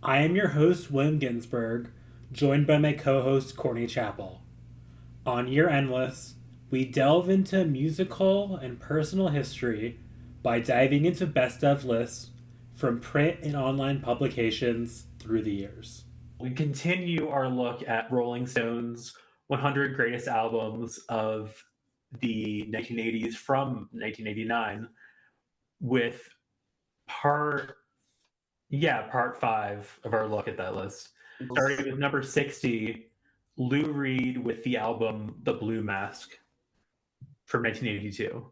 I am your host, William Ginsburg, joined by my co host, Courtney Chappell. On Year Endless, we delve into musical and personal history by diving into best of lists from print and online publications through the years. We continue our look at Rolling Stone's 100 greatest albums of the 1980s from 1989 with part part 5 of our look at that list. Starting with number 60, Lou Reed with the album The Blue Mask from 1982.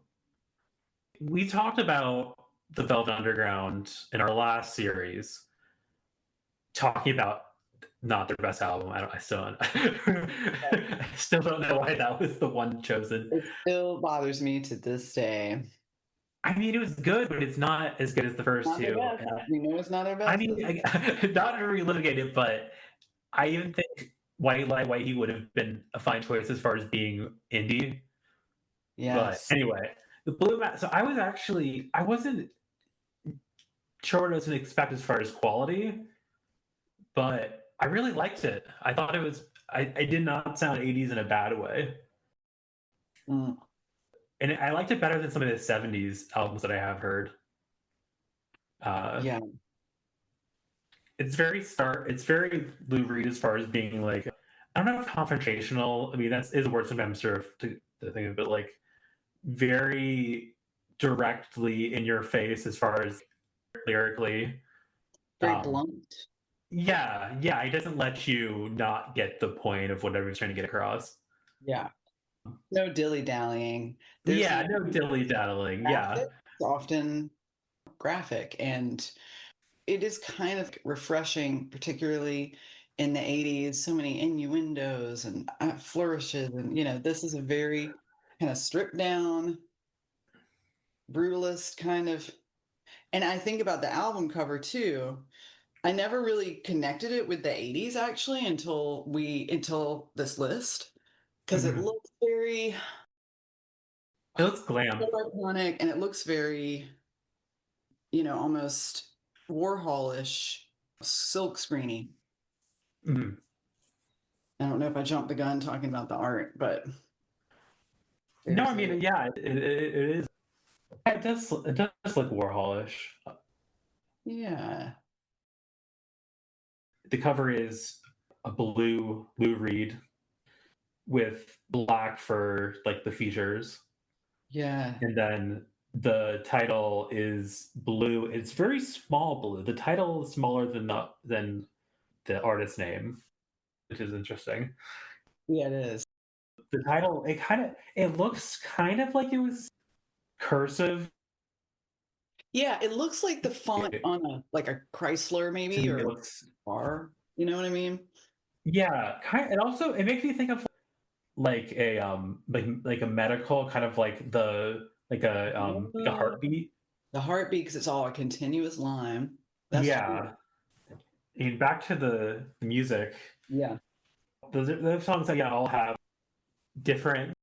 We talked about the Velvet Underground in our last series, talking about not their best album. I still don't, I still don't know why that was the one chosen. It still bothers me to this day. I mean, it was good, but it's not as good as the first Not two. their best. We know it's not their best. I mean, not to relitigate it, but I even think White Light White Heat would have been a fine choice as far as being indie. Yes. But anyway, the Blue Mask. So I wasn't sure what I was going to expect as far as quality, but I really liked it. I thought it was. I did not sound 80s in a bad way. Mm. And I liked it better than some of the 70s albums that I have heard. Yeah. It's very Lou Reed as far as being like, I don't know if confrontational. I mean, that is a word sometimes to think of, but like very directly in your face as far as lyrically. Very blunt. Yeah. He doesn't let you not get the point of whatever he's trying to get across. Yeah. No dilly-dallying. No dilly-dallying. Yeah. It's often graphic, and it is kind of refreshing, particularly in the 80s. So many innuendos and flourishes, and this is a very kind of stripped down, brutalist kind of. And I think about the album cover too. I never really connected it with the 80s actually until this list, because it looks very, it looks glam, iconic, and it looks very, almost Warholish, silk screeny. Mm-hmm. I don't know if I jumped the gun talking about the art, but no, I mean, yeah, it is. It does look Warholish. Yeah. The cover is a blue Lou Reed with black for like the features. Yeah. And then the title is blue. It's very small blue. The title is smaller than the artist name, which is interesting. Yeah, it is. The title, it looks kind of like it was cursive. Yeah, it looks like the font on a Chrysler maybe, or a car. You know what I mean? Yeah, kind. It makes me think of like a like a medical kind of like like a heartbeat. The heartbeat, because it's all a continuous line. That's true. And back to the music. Yeah. Those songs that all have different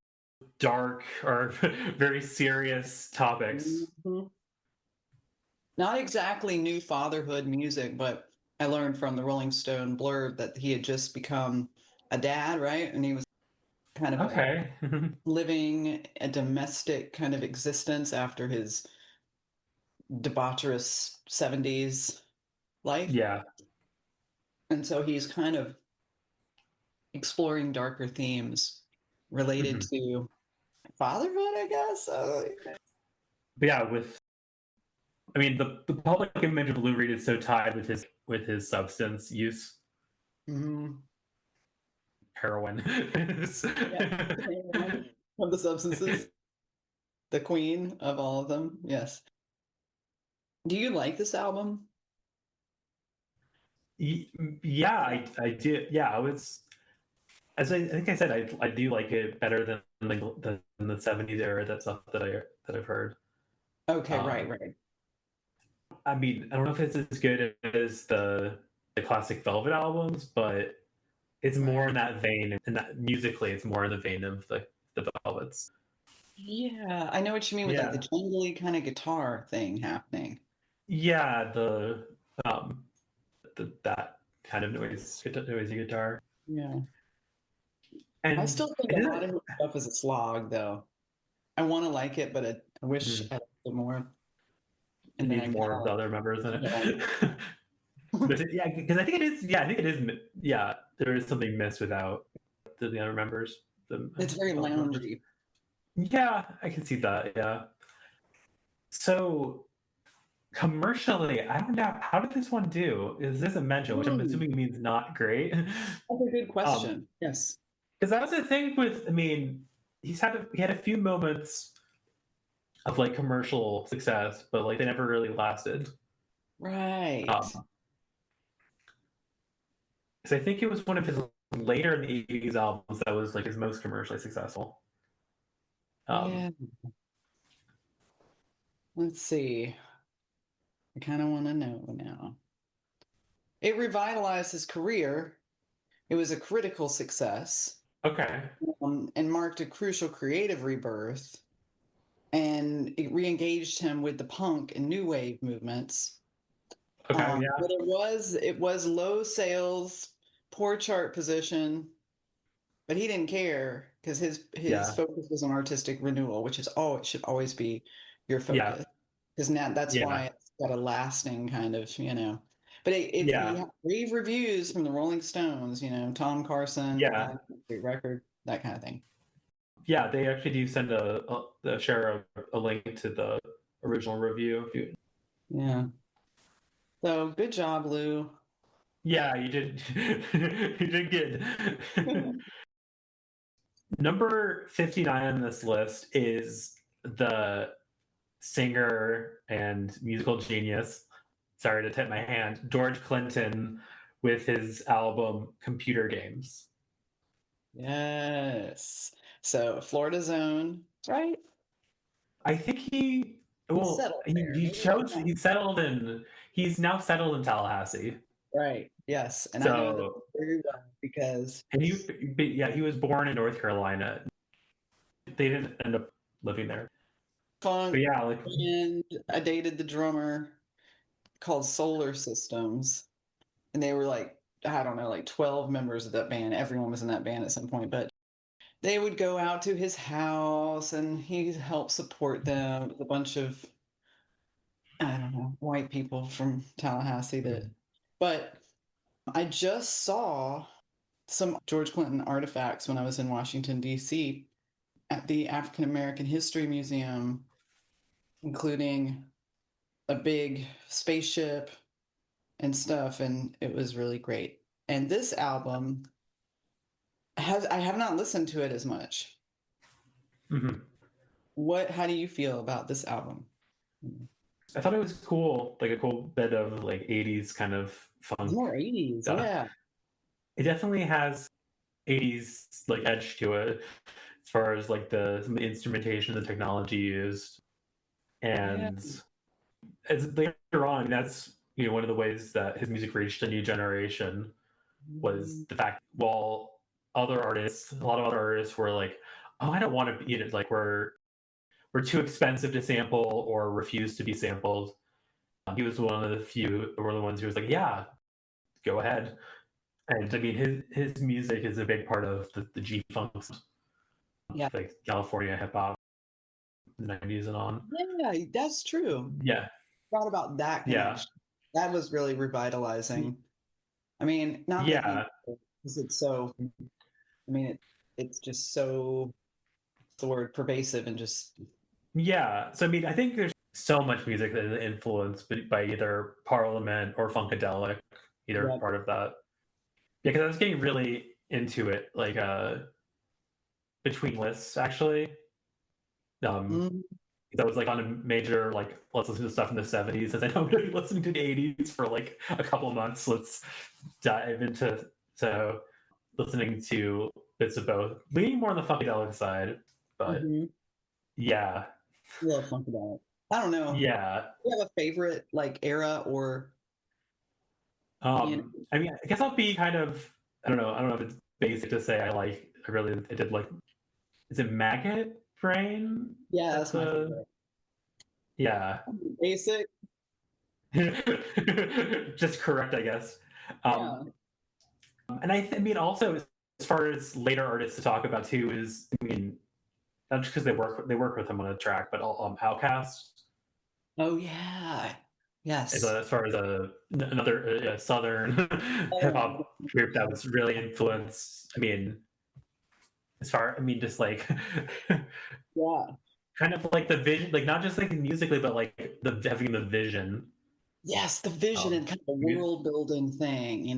dark or very serious topics. Mm-hmm. Not exactly new fatherhood music, but I learned from the Rolling Stone blurb that he had just become a dad, right? And he was kind of living a domestic kind of existence after his debaucherous 70s life. Yeah. And so he's kind of exploring darker themes related to fatherhood, I guess. But yeah, I mean, the public image of Lou Reed is so tied with his substance use. Mm-hmm. Heroin. Of the substances. The queen of all of them. Yes. Do you like this album? Yeah, I do. Yeah, as I think I said, I do like it better than the 70s era. That's stuff that I've heard. Okay, right. I mean, I don't know if it's as good as the classic Velvet albums, but it's more in that vein, and that musically, it's more in the vein of the Velvets. Yeah, I know what you mean with like the jungly kind of guitar thing happening. Yeah, that kind of noisy guitar. Yeah. And I still think a lot of his stuff is a slog, though. I want to like it, but I wish I liked it more. And then more of the other members in it. Yeah, because I think it is. Yeah, I think it is. Yeah, there is something missed without the other members. It's very loungy. Yeah, I can see that. Yeah. So commercially, I don't know, how did this one do? Is this a mention, which I'm assuming means not great? That's a good question. Yes. Because that was the thing with. I mean, he had a few moments of like commercial success, but like they never really lasted. Right. Because I think it was one of his later in the 80s albums that was like his most commercially successful. Yeah. Let's see. I kind of want to know now. It revitalized his career. It was a critical success. Okay. And marked a crucial creative rebirth. And it re-engaged him with the punk and new wave movements. Okay, yeah. But it was low sales, poor chart position, but he didn't care because his focus was on artistic renewal, which is it should always be your focus. Because now that's why it's got a lasting kind of, But he had rave reviews from the Rolling Stones, Tom Carson, great record, that kind of thing. Yeah, they actually do send share a link to the original review. Yeah. So good job, Lou. Yeah, you did. You did good. Number 59 on this list is the singer and musical genius. Sorry to tip my hand. George Clinton with his album Computer Games. Yes. So Florida Zone, right? I think he he's now settled in Tallahassee. Right. Yes. And I know that very well because he was born in North Carolina. They didn't end up living there. Funk, and I dated the drummer called Solar Systems. And they were like, I don't know, like 12 members of that band. Everyone was in that band at some point, but they would go out to his house and he helped support them with a bunch of, I don't know, white people from Tallahassee but I just saw some George Clinton artifacts when I was in Washington, D.C. at the African American History Museum, including a big spaceship and stuff, and it was really great. And this album I have not listened to it as much. Mm-hmm. How do you feel about this album? I thought it was cool, like a cool bit of like 80s kind of funk. More 80s, yeah. It definitely has 80s like edge to it as far as like some of the instrumentation, the technology used. And as later on, that's one of the ways that his music reached a new generation was the fact while a lot of other artists were like, oh, I don't want to be in it, like we're too expensive to sample or refuse to be sampled. He was one of the few, or the ones who was like, yeah, go ahead. And I mean, his music is a big part of the G-Funk, like California hip hop, the 90s and on. Yeah, that's true. Yeah. Thought about that connection. Yeah. That was really revitalizing. I mean, not because it's so, I mean, it's just so, the word pervasive and just. Yeah. So, I mean, I think there's so much music that is influenced by either Parliament or Funkadelic, either part of that. Yeah, because I was getting really into it, like between lists, actually. That was like on a major, like, let's listen to stuff in the 70s, as I know I'm going to be listening to the 80s for like a couple of months. Let's dive into listening to bits of both, leaning more on the Funkadelic side, but yeah. I love Funkadelic. I don't know. Yeah. Do you have a favorite like era or? I mean, I guess I'll be kind of, I don't know if it's basic to say I did like, is it Maggot Brain? Yeah, that's my favorite. Yeah. Basic. Just correct, I guess. Yeah. And I mean, also as far as later artists to talk about too is, I mean, not just because they work with him on a track, but Outkast. Oh yeah. As, Yes. as far as another southern hip Oh, hop group that was really influenced. I mean, just like yeah. kind of like the vision, like not just like musically, but like the having the vision. Yes, the vision and kind of a Music. world building thing,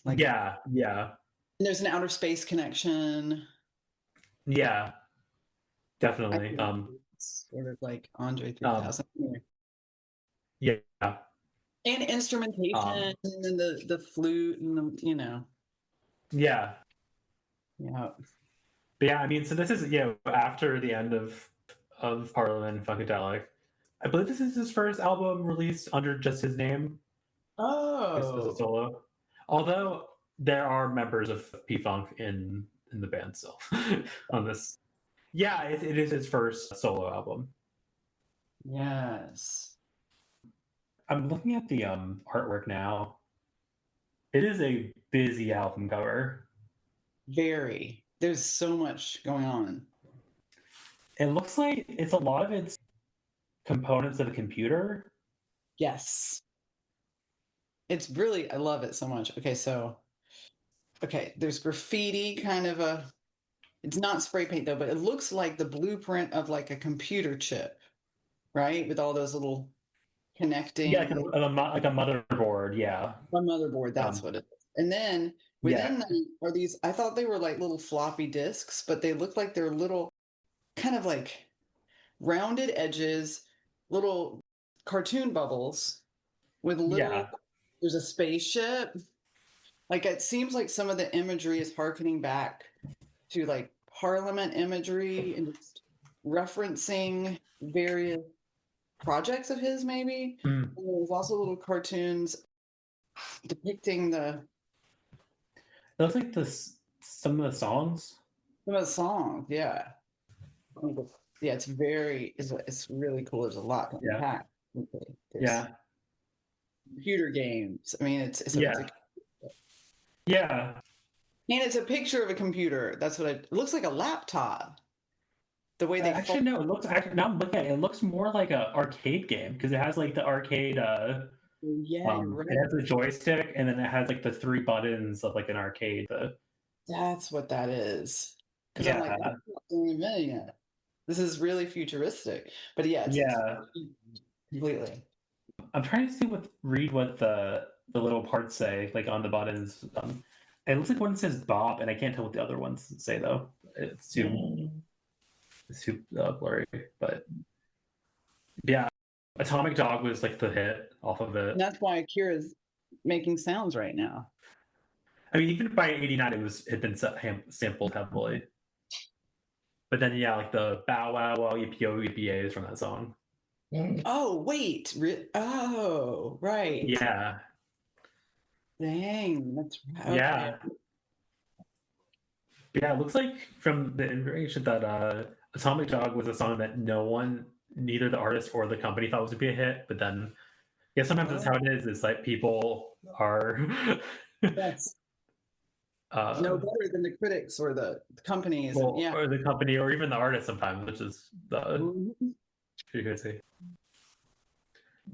like Yeah, yeah, there's an outer space connection. yeah, I definitely. think it's sort of like Andre Um, 3000. yeah, And instrumentation and the flute and yeah. yeah. But yeah, I mean, so this is after the end of Parliament and Funkadelic. I believe this is his first album released under just his name as a Oh, solo. Although there are members of P Funk in the band still on this. Yeah, it is his first solo album. yes. I'm looking at the artwork now. It is a busy album cover. Very. There's so much going on. It looks like it's a lot of its components of a computer. Yes. It's really, I love it so much. Okay, there's graffiti, kind of it's not spray paint though, but it looks like the blueprint of like a computer chip, right? With all those little Yeah, connecting, like a motherboard. Yeah. a motherboard, that's Um, what it is. And then yeah. within them are these, I thought they were like little floppy disks, but they look like they're little, kind of like rounded edges, little cartoon bubbles with Yeah. there's a spaceship. Like it seems like some of the imagery is harkening back to like Parliament imagery and just referencing various projects of his, maybe. Mm. And there's also little cartoons depicting It looks like some of the songs. some of the songs. Yeah, yeah, it's really cool. There's a lot to Yeah. unpack. There's Yeah. computer games. I mean, it's Yeah. Yeah. and it's a picture of a computer. That's what it looks like, a laptop. The way they Actually, no. It looks actually now I'm looking at it. It looks more like a arcade game because it has like the arcade. yeah, you're right. It has a joystick and then it has like the 3 buttons of like an arcade. That's what that is. Because I'm like, Yeah. I'm not doing it yet. This is really futuristic. But yeah, it's Yeah. completely. I'm trying to read what the little parts say like on the buttons. It looks like one says Bob, and I can't tell what the other ones say though. It's too blurry. But yeah, Atomic Dog was like the hit off of it. And that's why Akira's making sounds right now. I mean, even by '89, it had been sampled heavily. But then, yeah, like the Bow Wow Wow EPO EPA is from that song. Oh, wait. Oh, right. Yeah. Dang. That's okay. Yeah. But yeah, it looks like from the information that Atomic Dog was a song that neither the artist or the company thought was going to be a hit. But then, yeah, sometimes that's how it is. It's like people are. Yes. No better than the critics or the companies. Well, yeah. or the company or even the artist sometimes, which is pretty crazy.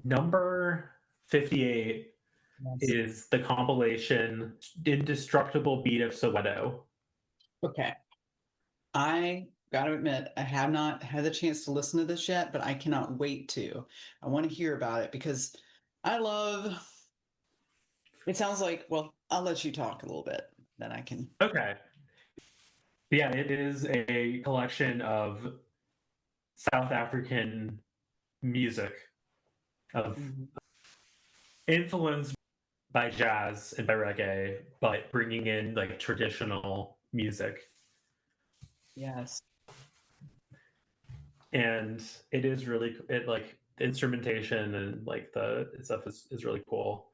Number 58 is the compilation Indestructible Beat of Soweto. Okay. I got to admit, I have not had the chance to listen to this yet, but I cannot wait to. I want to hear about it because it sounds like, well, I'll let you talk a little bit, then I can. Okay. Yeah, it is a collection of South African music of influenced by jazz and by reggae, but bringing in like traditional music. Yes. And it is really the instrumentation and like the stuff is really cool.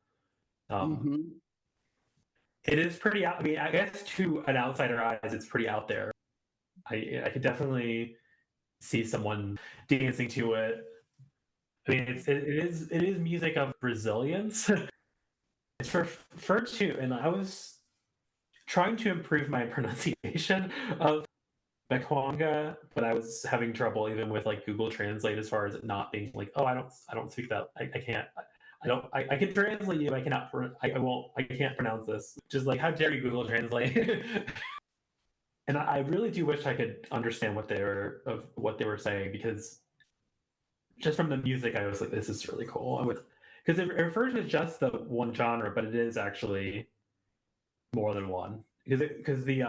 It is pretty out. I mean, I guess to an outsider eyes, it's pretty out there. I could definitely see someone dancing to it. I mean, it is music of resilience. It's referred to, and I was trying to improve my pronunciation of Bekwanga, but I was having trouble even with like Google Translate as far as it not being like, oh, I don't speak that, I can't, I can translate you, I cannot, I can't pronounce this. Just like, how dare you Google Translate? And I really do wish I could understand what they were saying, because just from the music, I was like, this is really cool. Because it refers to just the one genre, but it is actually more than one. Because the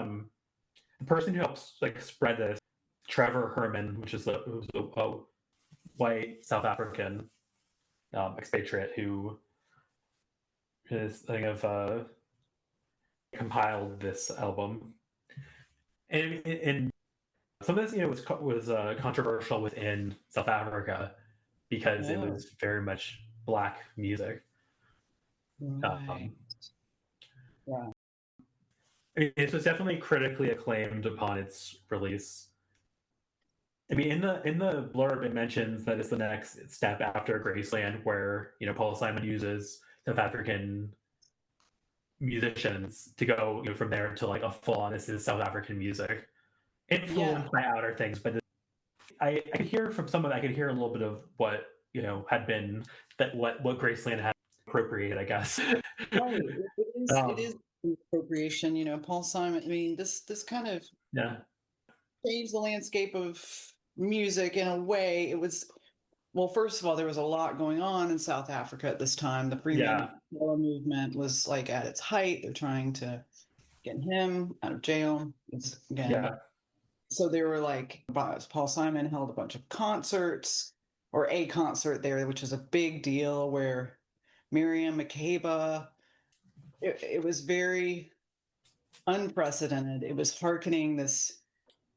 person who helps like spread this, Trevor Herman, which is who's a white South African expatriate who is I think of compiled this album, and some of this was controversial within South Africa because it was very much black music. Right. Yeah. It was definitely critically acclaimed upon its release. I mean, in the blurb, it mentions that it's the next step after Graceland, where Paul Simon uses South African musicians to go from there to like a full-on, this is South African music, influenced by outer things. But I could hear from some of that, I could hear a little bit of what had been that what Graceland had appropriated, I guess. Right. It is appropriation. Paul Simon. I mean, this kind of changed the landscape of music in a way. It was, well, first of all, there was a lot going on in South Africa at this time. The Freeman movement was like at its height. They're trying to get him out of jail. So they were like, Paul Simon held a bunch of concerts, or a concert there, which was a big deal, where Miriam Makeba, it was very unprecedented. It was hearkening this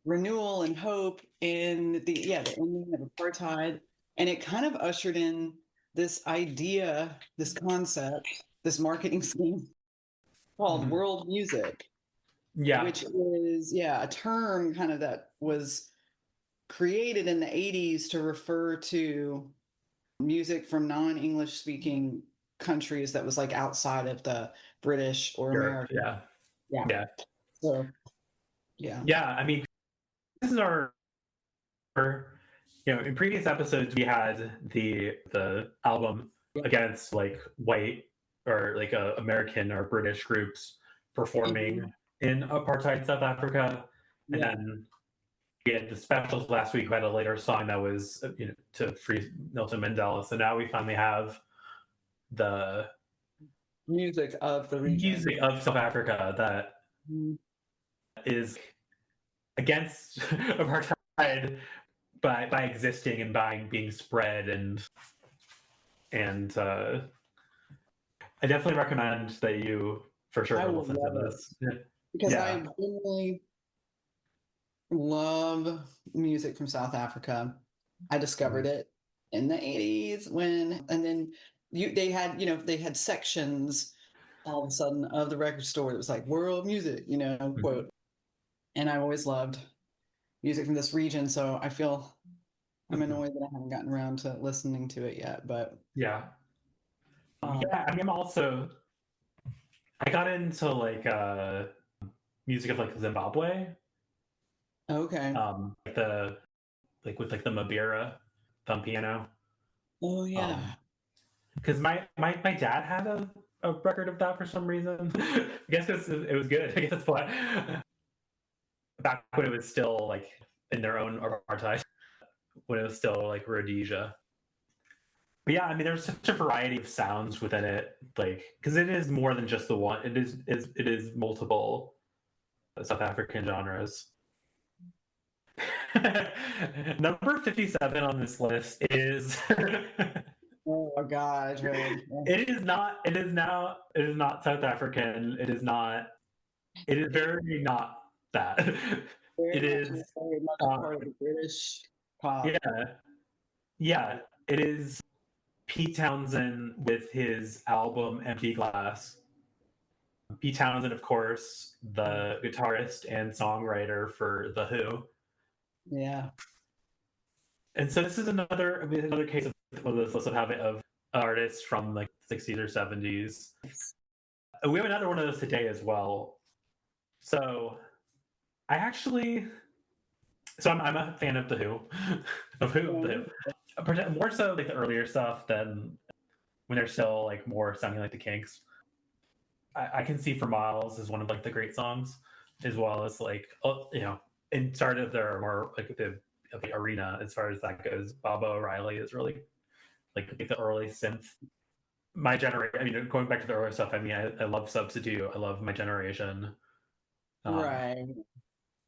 renewal and hope in the ending of apartheid. And it kind of ushered in this idea, this concept, this marketing scheme called world music. Which is, a term kind of that was created in the 80s to refer to music from non-English speaking countries that was like outside of the British or America. So, I mean, this is our in previous episodes we had the album against like white or like American or British groups performing in apartheid South Africa, and then we had the specials last week who had a later song that was to free Nelson Mandela. So now we finally have the music of the region, music of South Africa that is against apartheid by existing and by being spread, and I definitely recommend that you for sure listen to this, because I really love music from South Africa. I discovered it in the 80s and then they had sections all of a sudden of the record store. It was like world music, quote. And I always loved music from this region, so I feel I'm annoyed that I haven't gotten around to listening to it yet. But I mean, I got into like music of like Zimbabwe. Okay. With the Mabira thumb piano. Oh yeah. Because my dad had a record of that for some reason. I guess it was good. I guess that's why. Back when it was still like in their own apartheid, when it was still like Rhodesia. But yeah, I mean, there's such a variety of sounds within it, like because it is more than just the one. It is multiple South African genres. Number 57 on this list is. Oh my God! Right. It is not South African. It is very not that. It is part of the British pop. Yeah. It is Pete Townsend with his album Empty Glass. Pete Townsend, of course, the guitarist and songwriter for The Who. Yeah. And so this is another case of this list of artists from like 60s or 70s. We have another one of those today as well. So I'm a fan of The Who. of The Who. More so like the earlier stuff than when they're still like more sounding like the Kinks. I Can See for Miles is one of like the great songs, as well as like in start of their more like the arena as far as that goes. Baba O'Reilly is really like the early synth. My generation. I mean, going back to the earlier stuff. I mean, I love Substitute. I love My Generation. Right.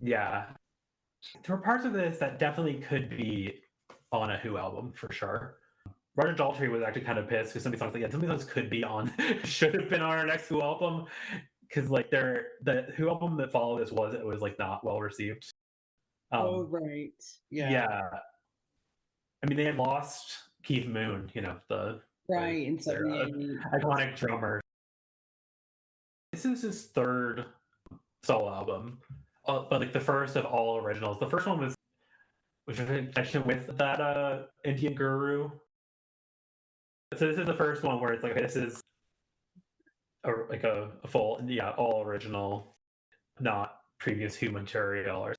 Yeah, there were parts of this that definitely could be on a Who album for sure. Roger Daltrey was actually kind of pissed because some of these songs could be on, should have been on our next Who album, because like the Who album that followed this was like not well received. Right. Yeah. I mean, they had lost Keith Moon, the right in their 78. iconic drummer. This is his third solo album, but like the first of all originals. The first one was a connection with that Indian guru. So this is the first one where it's like, okay, this is a full, all original, not previous Who material.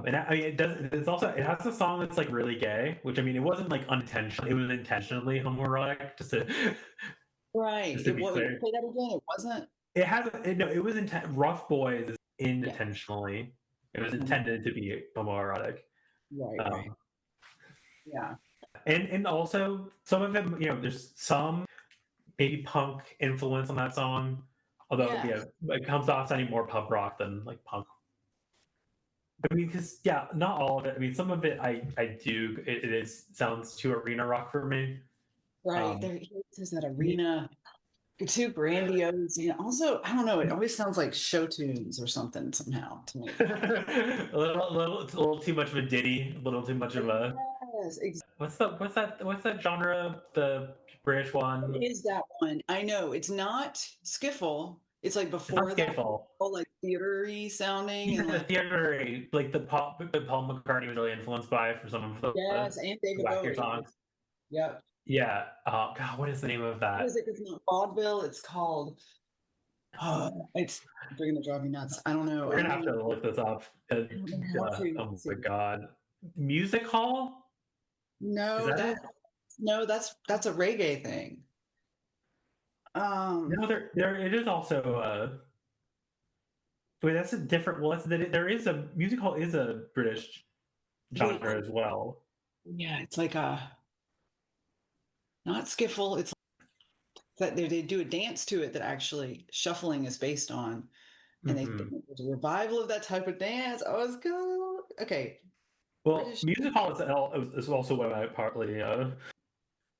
And I mean, it has a song that's like really gay, which I mean, it wasn't like unintentional. It was intentionally homoerotic, just to Right. just to be clear. Say that again. It wasn't. It has no. It was Rough Boys is intentionally. It was intended to be homoerotic. Right. Yeah. And also some of it, there's some maybe punk influence on that song, although it comes off sounding more punk rock than like punk. I mean, because not all of it. I mean, some of it I do. It sounds too arena rock for me. Right. There's that arena. Too grandiose. And also, I don't know. It always sounds like show tunes or something somehow to me. a little too much of a ditty. A little too much of a. Yes, exactly. What's that genre? The British one. What is that one? I know it's not skiffle. It's like before that, all like theater-y sounding. Yeah, and like theater-y, like the Paul McCartney was really influenced by for some of the and David Bowie songs. Yep. Yeah. Oh God, what is the name of that? What is it? It's not vaudeville. It's called. It's they're gonna drive me nuts. I don't know. We're gonna have to look this up. Oh my God, Music Hall? No, that's a reggae thing. No, there it is also. Wait, that's a different. Well, there is a Music Hall is a British genre as well. Yeah, it's like not skiffle. It's that they do a dance to it that actually shuffling is based on, and there's a revival of that type of dance. Oh, it's cool. Okay. Well, Music Hall is also what I partly.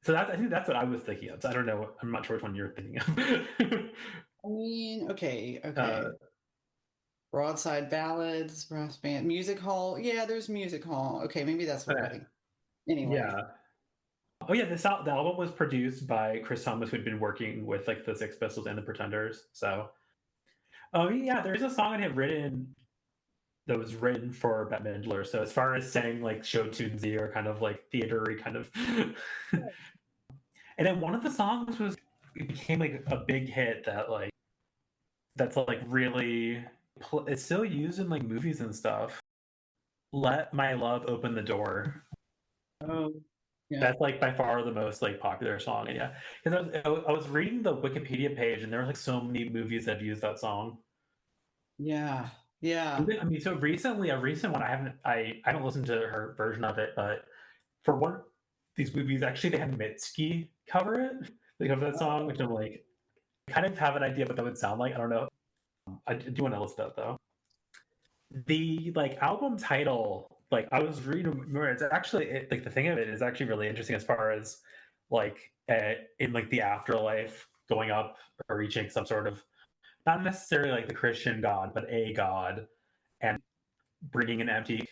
So I think that's what I was thinking of. So I don't know. I'm not sure which one you're thinking of. I mean, okay. Broadside Ballads, brass band, Music Hall. Yeah, there's Music Hall. Okay, maybe that's what I think. Anyway. Yeah. Oh yeah, the album was produced by Chris Thomas, who'd been working with like the Sex Pistols and the Pretenders. So, yeah, there's a song I had written that was written for Bette Midler. So as far as saying like show tunesy or kind of like theatery kind of, and then one of the songs became like a big hit that's like really it's still used in like movies and stuff. Let My Love Open the Door. Oh. Yeah. That's like by far the most like popular song, and because I was reading the Wikipedia page, and there were like so many movies that used that song. Yeah. I mean, so recently, a recent one I haven't listened to her version of it, but for one of these movies, actually they had Mitski cover it. They cover that song, which I'm like, kind of have an idea what that would sound like. I don't know. I do want to listen to that though. The like album title. Like I was reading more, it's actually like the thing of it is actually really interesting as far as like in like the afterlife, going up or reaching some sort of not necessarily like the Christian God, but a God, and bringing an empty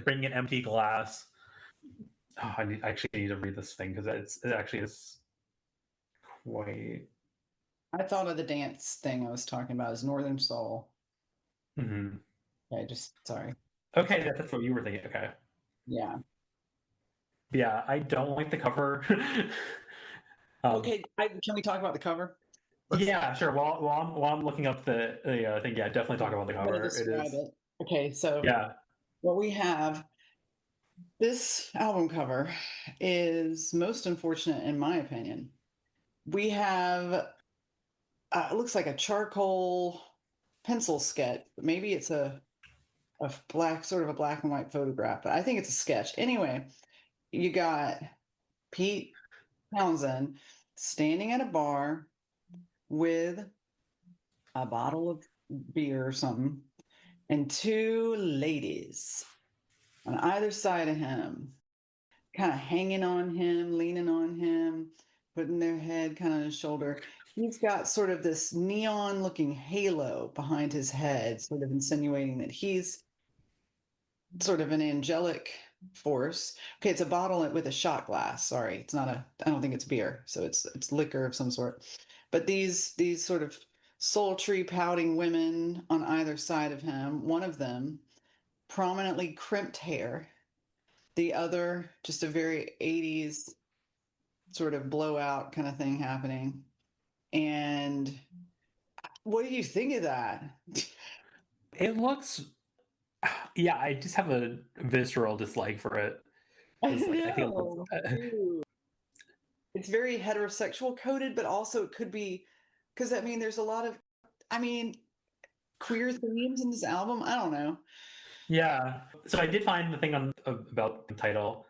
bringing an empty glass. Oh, I actually need to read this thing because it actually is quite. I thought of the dance thing I was talking about as Northern Soul. Okay, sorry. Okay, that's what you were thinking. Okay. Yeah. Yeah, I don't like the cover. Okay, can we talk about the cover? Yeah, sure. While I'm looking up the thing, yeah, definitely talk about the I'm going to cover. It describe is. it. Okay, so Yeah. what we have, this album cover is most unfortunate in my opinion. We have, it looks like a charcoal pencil sketch, but maybe it's a sort of a black and white photograph, but I think it's a sketch. Anyway, you got Pete Townsend standing at a bar with a bottle of beer or something and two ladies on either side of him, kind of hanging on him, leaning on him, putting their head kind of on his shoulder. He's got sort of this neon looking halo behind his head, sort of insinuating that he's sort of an angelic force. Okay, it's a bottle with a shot glass. Sorry, it's not I don't think it's beer, so it's liquor of some sort. But these sort of sultry, pouting women on either side of him. One of them prominently crimped hair. The other just a very 80s sort of blowout kind of thing happening. And what do you think of that? It looks. Yeah, I just have a visceral dislike for it. I It's like I think it looks. know. It's very heterosexual coded, but also it could be because I mean, there's a lot of, I mean, queer themes in this album. I don't know. Yeah. So I did find the thing about the title.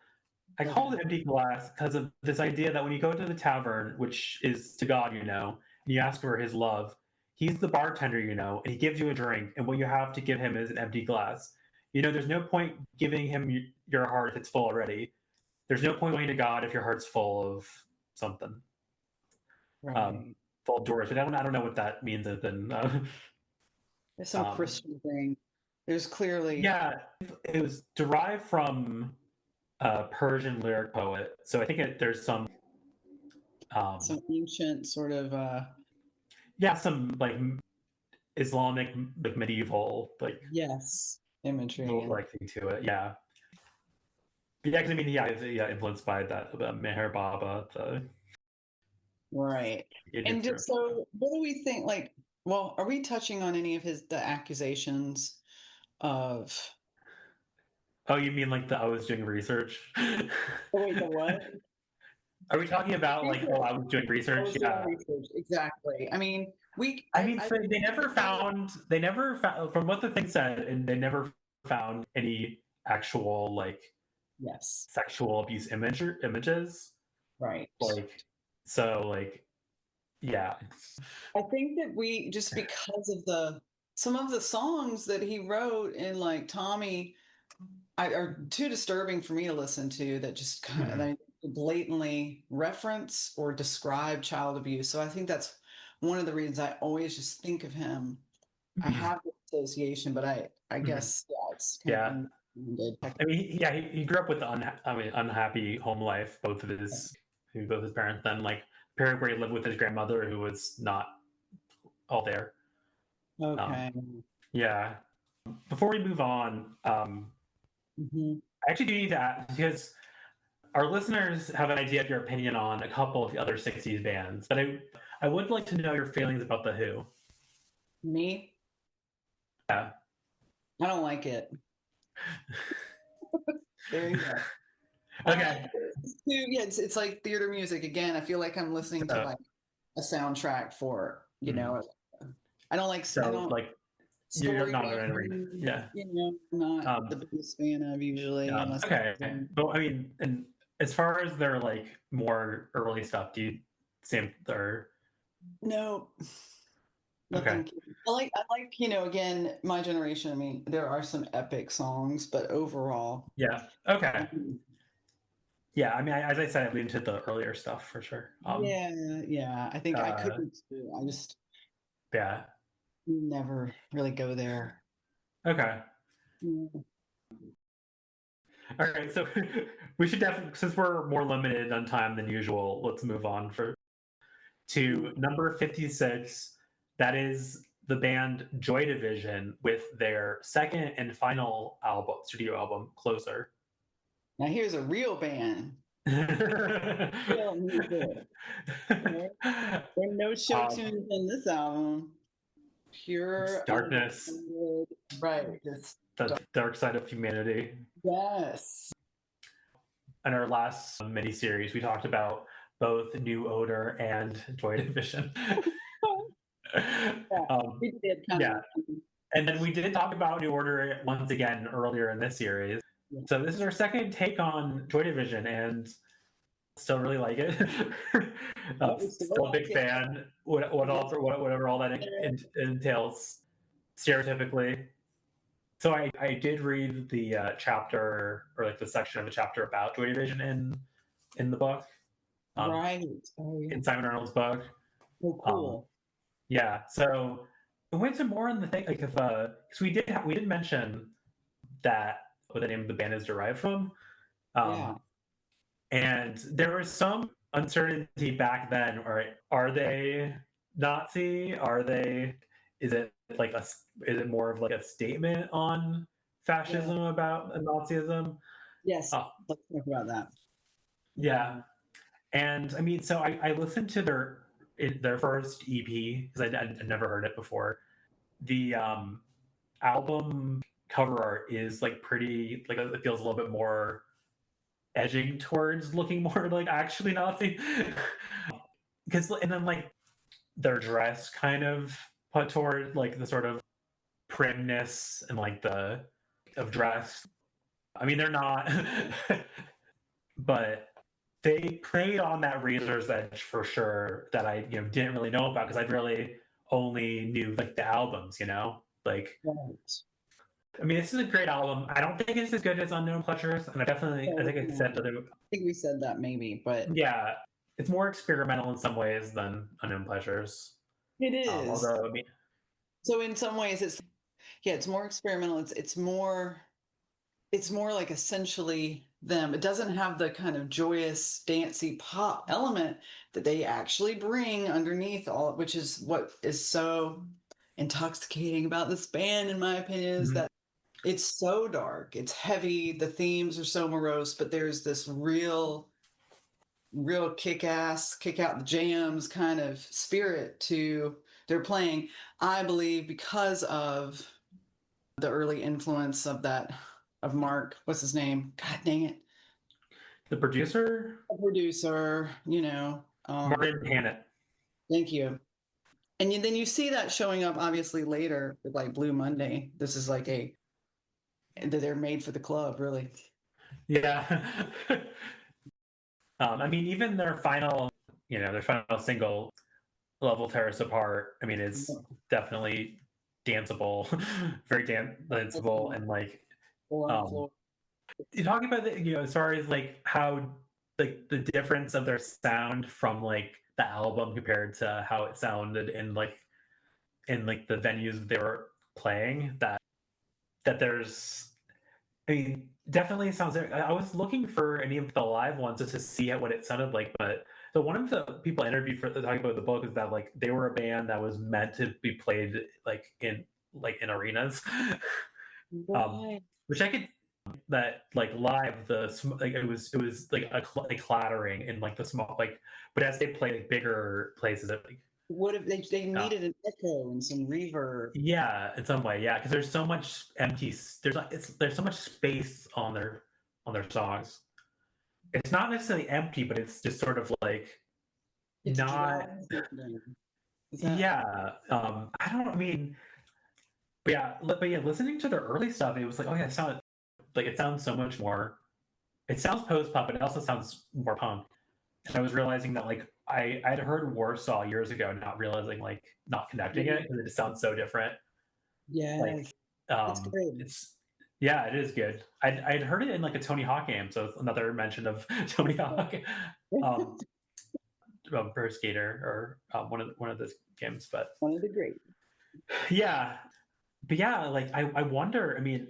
I call it empty glass because of this idea that when you go to the tavern, which is to God, and you ask for his love, he's the bartender, and he gives you a drink, and what you have to give him is an empty glass. There's no point giving him your heart if it's full already. There's no point going to God if your heart's full of something, Right. full of doors. But I don't know what that means. Then, There's some Christian thing. There's clearly. Yeah, it was derived from a Persian lyric poet. So I think there's some ancient sort of. some like Islamic, like medieval, like Yes, imagery. like thing to it. Yeah. Yeah, because I mean, yeah, influenced by that Meher Baba, the Right. And just so, what do we think? Like, well, are we touching on any of the accusations of? Oh, you mean like I was doing research? Oh, wait, the what? Are we talking about like, oh, I was doing research? Yeah. Exactly. I mean, so they never found, from what the thing said, and they never found any actual like yes, sexual abuse images. right. Like, yeah. I think that we just because of some of the songs that he wrote in like Tommy are too disturbing for me to listen to that just kind of they blatantly reference or describe child abuse. So I think that's one of the reasons I always just think of him. I have the association, but I guess it's kind of unfounded. I mean, he grew up with unhappy home life. Both his parents. Then like period where he lived with his grandmother, who was not all there. Okay. Yeah. Before we move on, I actually do need to ask, because our listeners have an idea of your opinion on a couple of the other 60s bands, but I would like to know your feelings about The Who. Me? Yeah. I don't like it. There you go. Okay. Yeah, it's like theater music again. I feel like I'm listening to like a soundtrack for I don't like. So I don't like you're not going to read. Yeah. Not the biggest fan of usually. Unless okay. But I mean, and as far as their like more early stuff, do you think they're no? Okay. Nothing. I like again, my generation. I mean, there are some epic songs, but overall, yeah. Okay. Yeah, I mean, as I said, I leaned to the earlier stuff for sure. yeah. I think I couldn't. I just never really go there. Okay. All right, so we should definitely, since we're more limited on time than usual, let's move on to number 56. That is the band Joy Division with their second and final studio album, Closer. Now here's a real band. Real music. Okay? There are no show tunes in this album. Pure darkness. Right. Just the dark side of humanity. Yes. In our last mini-series, we talked about both New Odor and Joy Division. We did yeah. And then we did talk about New Order once again earlier in this series. Yeah. So this is our second take on Joy Division, and still really like it. Still a big fan. Whatever all that entails, stereotypically. So I did read the chapter, or like the section of the chapter about Joy Division in the book. Right. In Simon Arnold's book. Oh, cool. Yeah. So we went to more in the thing, like, if because we did mention that what the name of the band is derived from. Yeah. And there was some uncertainty back then. Or are they Nazi? Is it more of like a statement on fascism about Nazism? Yes. Let's talk about that. Yeah. And I mean, so I listened to their first EP because I'd never heard it before. The album cover art is like pretty, like, it feels a little bit more edging towards looking more like actually Nazi. And then like their dress kind of put toward like the sort of primness and like the of dress. I mean, they're not, but they played on that razor's edge for sure that I didn't really know about, because I really only knew like the albums, like. Right. I mean, this is a great album. I don't think it's as good as Unknown Pleasures, and I think I said that. I think we said that maybe, but yeah, it's more experimental in some ways than Unknown Pleasures. It is. Although, I mean, so in some ways, it's more experimental. It's more like essentially them. It doesn't have the kind of joyous, dancey pop element that they actually bring underneath all, which is what is so intoxicating about this band, in my opinion, is that it's so dark, it's heavy, the themes are so morose, but there's this real kick-ass, kick out the jams kind of spirit to their playing, I believe, because of the early influence of Mark, what's his name? God dang it. The producer? The producer, Martin Hannett. Thank you. And then you see that showing up obviously later with like Blue Monday. This is like they're made for the club, really. Yeah. I mean, even their final single, Love Will Tear Us Apart, I mean, it's definitely danceable, very danceable, and like, you talk about the, as far as like how like the difference of their sound from like the album compared to how it sounded in the venues they were playing, that there's, I mean, definitely sounds like, I was looking for any of the live ones just to see what it sounded like, but one of the people I interviewed for talking about the book is that like they were a band that was meant to be played like in arenas, which I could, that like live it was like a clattering in like the small, like, but as they play like bigger places, it like, what if they needed an echo and some reverb? Yeah, in some way, yeah, because there's so much empty. There's so much space on their songs. It's not necessarily empty, but it's just sort of like it's not. Yeah, I don't. I mean, but yeah, listening to their early stuff, it was like, oh yeah, it sounds so much more. It sounds post punk, but it also sounds more punk. And I was realizing that like I'd heard Warsaw years ago, not realizing, like, not connecting it, because it just sounds so different. Yeah, like, it's great. It is good. I'd heard it in like a Tony Hawk game, so it's another mention of Tony Hawk, Pro Skater, or one of those games, but one of the great. Yeah, but yeah, like I wonder. I mean,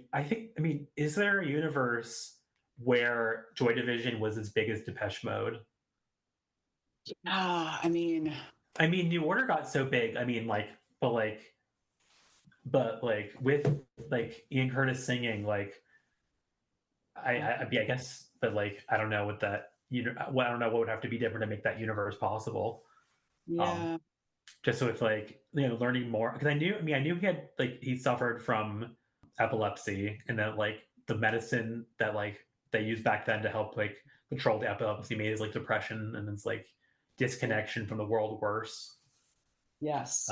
is there a universe where Joy Division was as big as Depeche Mode? I mean, New Order got so big. I mean, like, but with like Ian Curtis singing, like, I guess, but like I don't know what that I don't know what would have to be different to make that universe possible. Yeah. Just so it's like learning more, because I knew he had like he suffered from epilepsy, and that like the medicine that like they used back then to help like control the epilepsy made his like depression and his like disconnection from the world worse. Yes.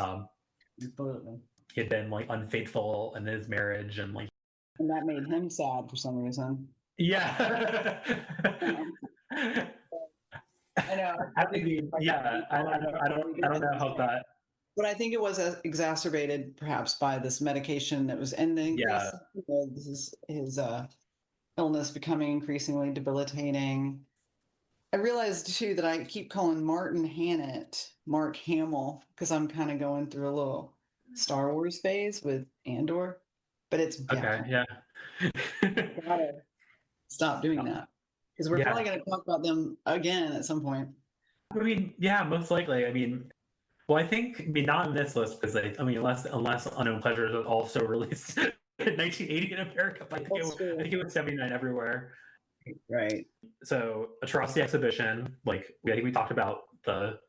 Absolutely. He had been like unfaithful in his marriage, and that made him sad for some reason. Yeah. I know. I mean, yeah. I don't know how that. But I think it was exacerbated perhaps by this medication that was, and the increase his illness becoming increasingly debilitating. I realized too that I keep calling Martin Hannett Mark Hamill because I'm kind of going through a little Star Wars phase with Andor, but it's okay. Yeah. Gotta stop doing that because we're probably going to talk about them again at some point. I mean, yeah, most likely. I mean, well, I think not in this list because unless Unknown Pleasures was also released in 1980 in America. I think it was 79 everywhere. Right. So Atrocity Exhibition, like I think we talked about the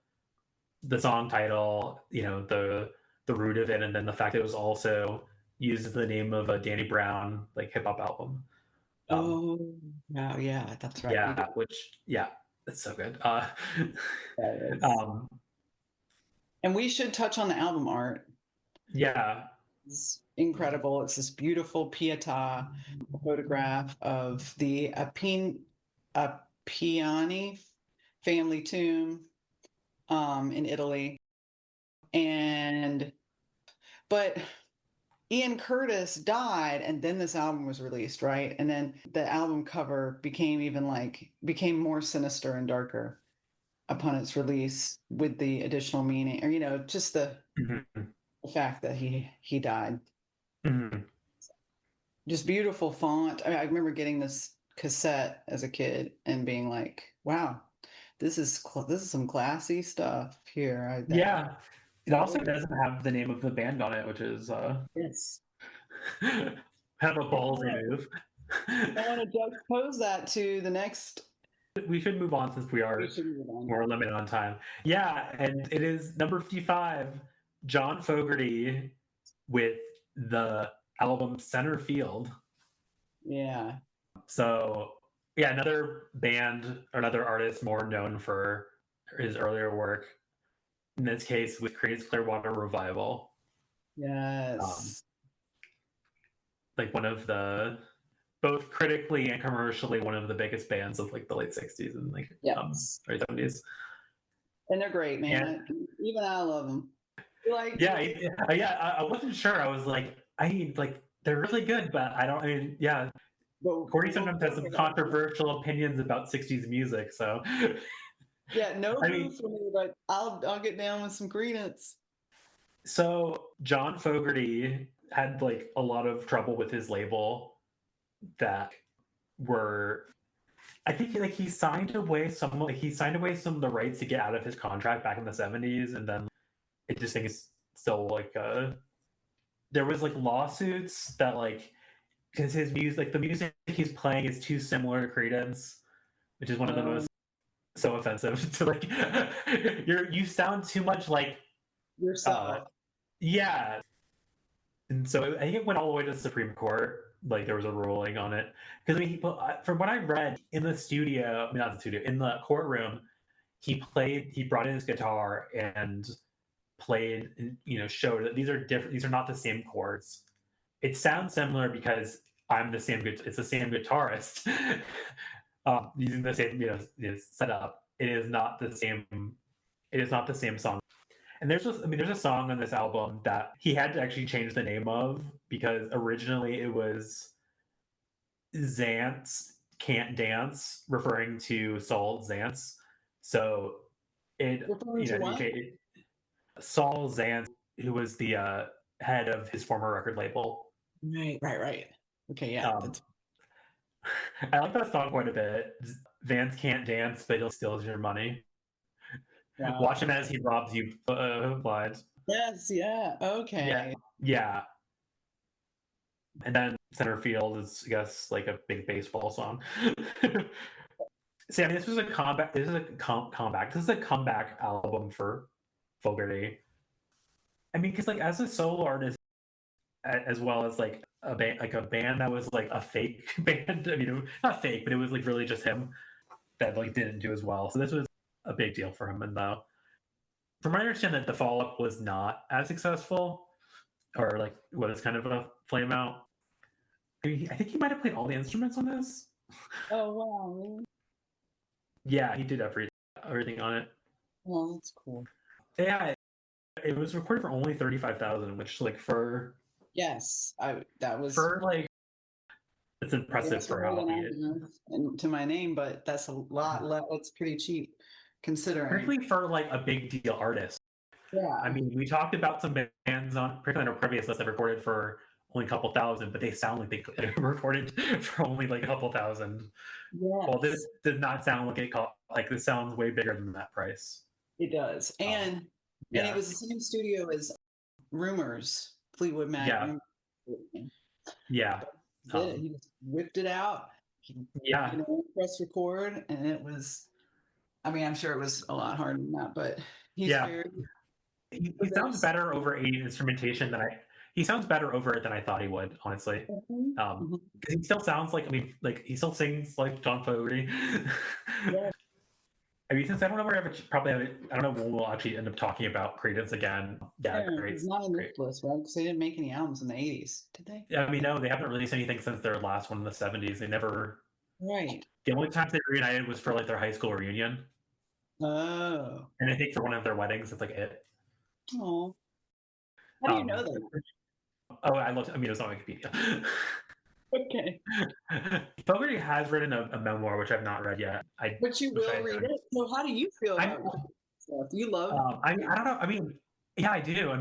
song title, the root of it, and then the fact that it was also used as the name of a Danny Brown like hip hop album. Yeah, that's right. Yeah, it's so good. And we should touch on the album art. Yeah. It's incredible. It's this beautiful Pietà photograph of the Appiani family tomb in Italy. But Ian Curtis died, and then this album was released, right? And then the album cover became more sinister and darker upon its release with the additional meaning, or just the fact that he died. Mm-hmm. Just beautiful font. I remember getting this cassette as a kid and being like, "Wow, this is some classy stuff here." Yeah, it also doesn't have the name of the band on it, which is yes, kind of a ballsy move. I want to juxtapose that to the next. We should move on since we are more limited on time. Yeah, and it is number 55, John Fogerty with the album Center Field. Yeah. So, yeah, another band or another artist more known for his earlier work. In this case, with Creedence Clearwater Revival. Yes. Like one of the, both critically and commercially, one of the biggest bands of like the late 60s and like early 70s. And they're great, man. Even I love them. I wasn't sure. I was like, they're really good, but Corey sometimes has some controversial opinions about 60s music, so yeah, no boo for me, but I'll get down with some Creedence. So John Fogerty had like a lot of trouble with his label that were, I think like he signed away some of the rights to get out of his contract back in the 70s, and then it just is still like there was like lawsuits that like because his music, like the music he's playing is too similar to Creedence, which is one of the most so offensive to like you sound too much like yourself. Yeah. And so I think it went all the way to the Supreme Court. Like there was a ruling on it. Because from what I read in the studio, not the studio, in the courtroom, he brought in his guitar and played, showed that these are different. These are not the same chords. It sounds similar because it's the same guitarist using the same setup. It is not the same song. And there's a song on this album that he had to actually change the name of because originally it was Zantz Can't Dance, referring to Saul Zaentz. So Saul Zaentz, who was the head of his former record label. Right. Okay, yeah. I like that song quite a bit. Vance can't dance, but he'll steal your money. Wow. Watch him as he robs you blind. Yes, yeah, okay. Yeah. And then Center Field is, I guess, like a big baseball song. So I mean, this was a comeback. This is a comeback. This is a comeback album for Fogerty. I mean, because like as a solo artist, as well as like a band that was like a fake band. I mean, not fake, but it was like really just him that like didn't do as well. So this was a big deal for him. And though, from my understanding, that the follow up was not as successful, or like was kind of a flame out. I mean, I think he might have played all the instruments on this. Oh wow! Yeah, he did everything on it. Well, that's cool. Yeah, it was recorded for only 35,000, which like for that was for like it's impressive for how to my name, but that's a lot less. It's pretty cheap considering. Particularly for like a big deal artist. Yeah. I mean, we talked about some bands particularly on our previous list that recorded for only a couple thousand, but they sound like they recorded for only like a couple thousand. Yes. Well, this does not sound like this sounds way bigger than that price. It does, and it was the same studio as Rumors, Fleetwood Mac. Yeah. He just whipped it out. Press record, and it was. I mean, I'm sure it was a lot harder than that, but he's very. He sounds better over instrumentation he sounds better over it than I thought he would, honestly. Because he still sounds like, he still sings like John Fogerty. Yeah. I mean, since I don't know where I don't know when we'll actually end up talking about Creedence again. Yeah, great. It's not in this list, right? Because they didn't make any albums in the 80s, did they? Yeah, I mean, no, they haven't released anything since their last one in the 70s. They never. Right. The only time they reunited was for like their high school reunion. Oh. And I think for one of their weddings, it's like it. Oh. How do you know that? Oh, it was on Wikipedia. Okay. Fogerty has written a memoir, which I've not read yet. But you will read it. So how do you feel about stuff? Do you love it? I don't know. I mean, yeah, I do. I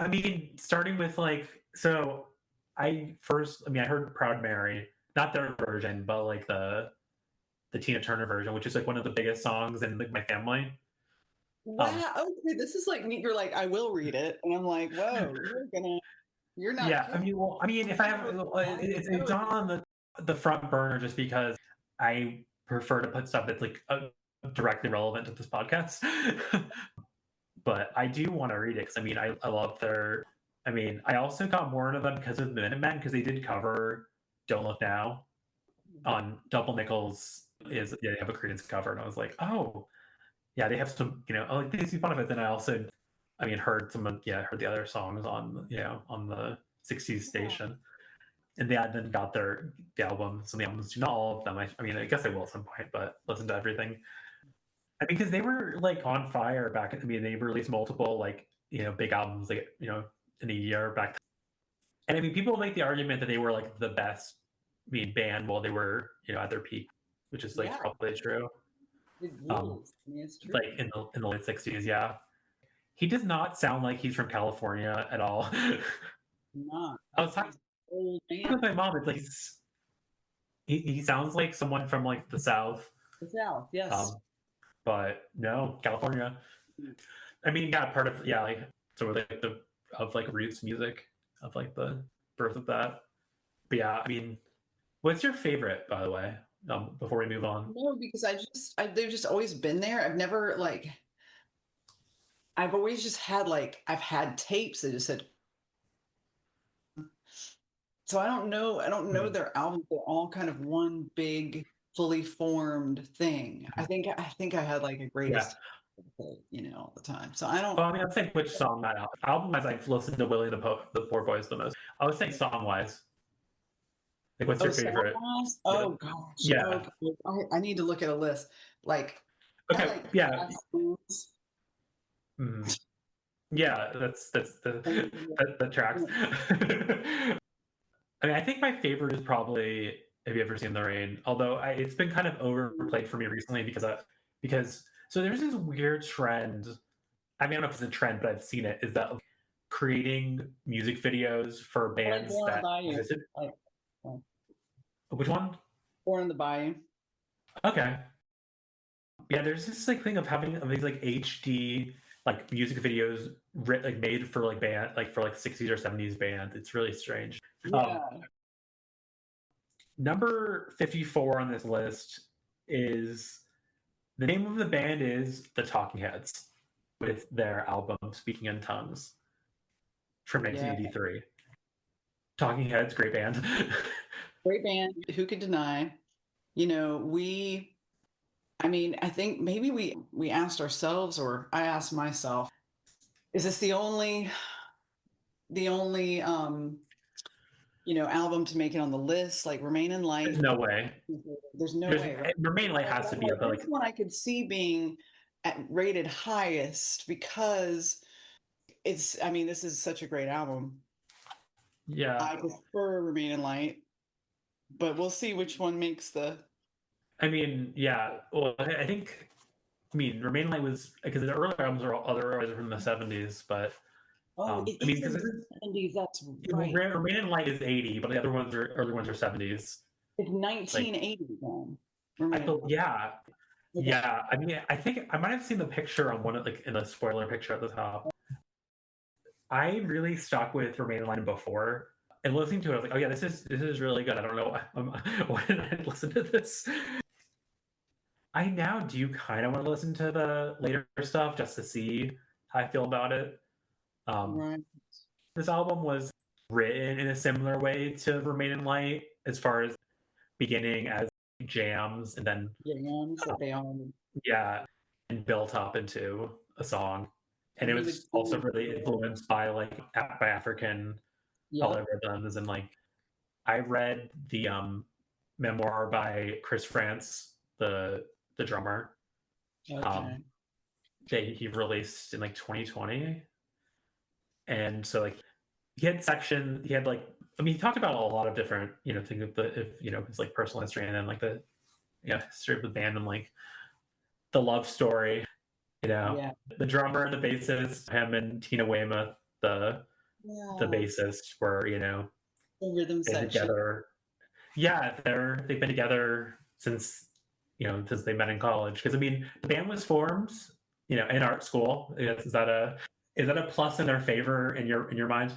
mean, starting with like, so I heard Proud Mary, not their version, but like the Tina Turner version, which is like one of the biggest songs in like my family. Wow. Okay, this is like you're like, I will read it, and I'm like, whoa, you're not. Yeah, kidding. I mean, if I have, it's not on the front burner just because I prefer to put stuff that's like directly relevant to this podcast. But I do want to read it because I mean, I love their. I mean, I also got more into them because of the Minutemen, because they did cover "Don't Look Now" on Double Nickels. They have a Creedence cover, and I was like, oh. Yeah, they have some, like they see fun of it. Then I also, heard heard the other songs on the 60s station. And they then got the albums, some of the albums, not all of them. I guess I will at some point, but listen to everything. Because they were like on fire back. They released multiple big albums, in a year back. And people make the argument that they were like the best band while they were, at their peak, which is probably true. It's true. Like in the late 60s, yeah. He does not sound like he's from California at all. Not. I was talking with my mom. It's like he sounds like someone from like the South. The South, yes. But no, California. I mean, yeah, part of sort of like roots music, of like the birth of that. But yeah, I mean, what's your favorite, by the way? Before we move on. No, because they've just always been there. I've never I've always just had I've had tapes that just said. So I don't know their albums. They're all kind of one big, fully formed thing. I think I had like a greatest, all the time. So I don't. Well, I'd say which song that album as I've listened to Willie the Poor Boys the most. I would say song wise. Like, what's your favorite? Oh gosh. Yeah. Okay. I need to look at a list. Okay. Yeah. Yeah, that tracks. I think my favorite is probably Have You Ever Seen the Rain? Although it's been kind of overplayed for me recently because so there's this weird trend. I don't know if it's a trend, but I've seen it. Is that creating music videos for bands that existed? Which one? Born in the Bayou. Okay. Yeah, there's this thing of having these HD like music videos like made for like band, like for like 60s or 70s bands. It's really strange. Yeah. Number 54 on this list is the name of the band is The Talking Heads with their album Speaking in Tongues from 1983. Talking Heads, great band. Great band. Who could deny? You know, I mean, I think maybe we asked ourselves, or I asked myself, is this the only album to make it on the list? Like Remain in Light. There's no way. There's no way, right? Remain in Light has to be up. This one I could see being rated highest because I mean, this is such a great album. Yeah. I prefer Remain in Light, but we'll see which one makes the. I mean, yeah. Well, I mean, Remain in Light was, because the earlier albums are otherwise from the 70s, but it I mean, is in the 70s. That's right. Remain in Light is 80, but the other ones are 70s. It's 1980 then. Yeah. Yeah. I mean, I think I might have seen the picture on one of, like, in the spoiler picture at the top. I really stuck with Remain in Light before, and listening to it, I was like, oh yeah, this is really good. I don't know why did I listen to this. I now do kind of want to listen to the later stuff just to see how I feel about it. Right. This album was written in a similar way to Remain in Light, as far as beginning as jams and then jams that they are. Yeah, and built up into a song. And it was also really influenced by by African polyrhythms, and like I read the memoir by Chris France, the drummer. Okay. That he released in like 2020. And so like he had he talked about a lot of different, things of his like personal history, and then like the history of the band, and like the love story, the drummer and the bassist, him and Tina Weymouth, the bassist, were the rhythm section together. Yeah, they've been together since they met in college. Because I mean, the band was formed in art school. Is that a plus in their favor in your mind?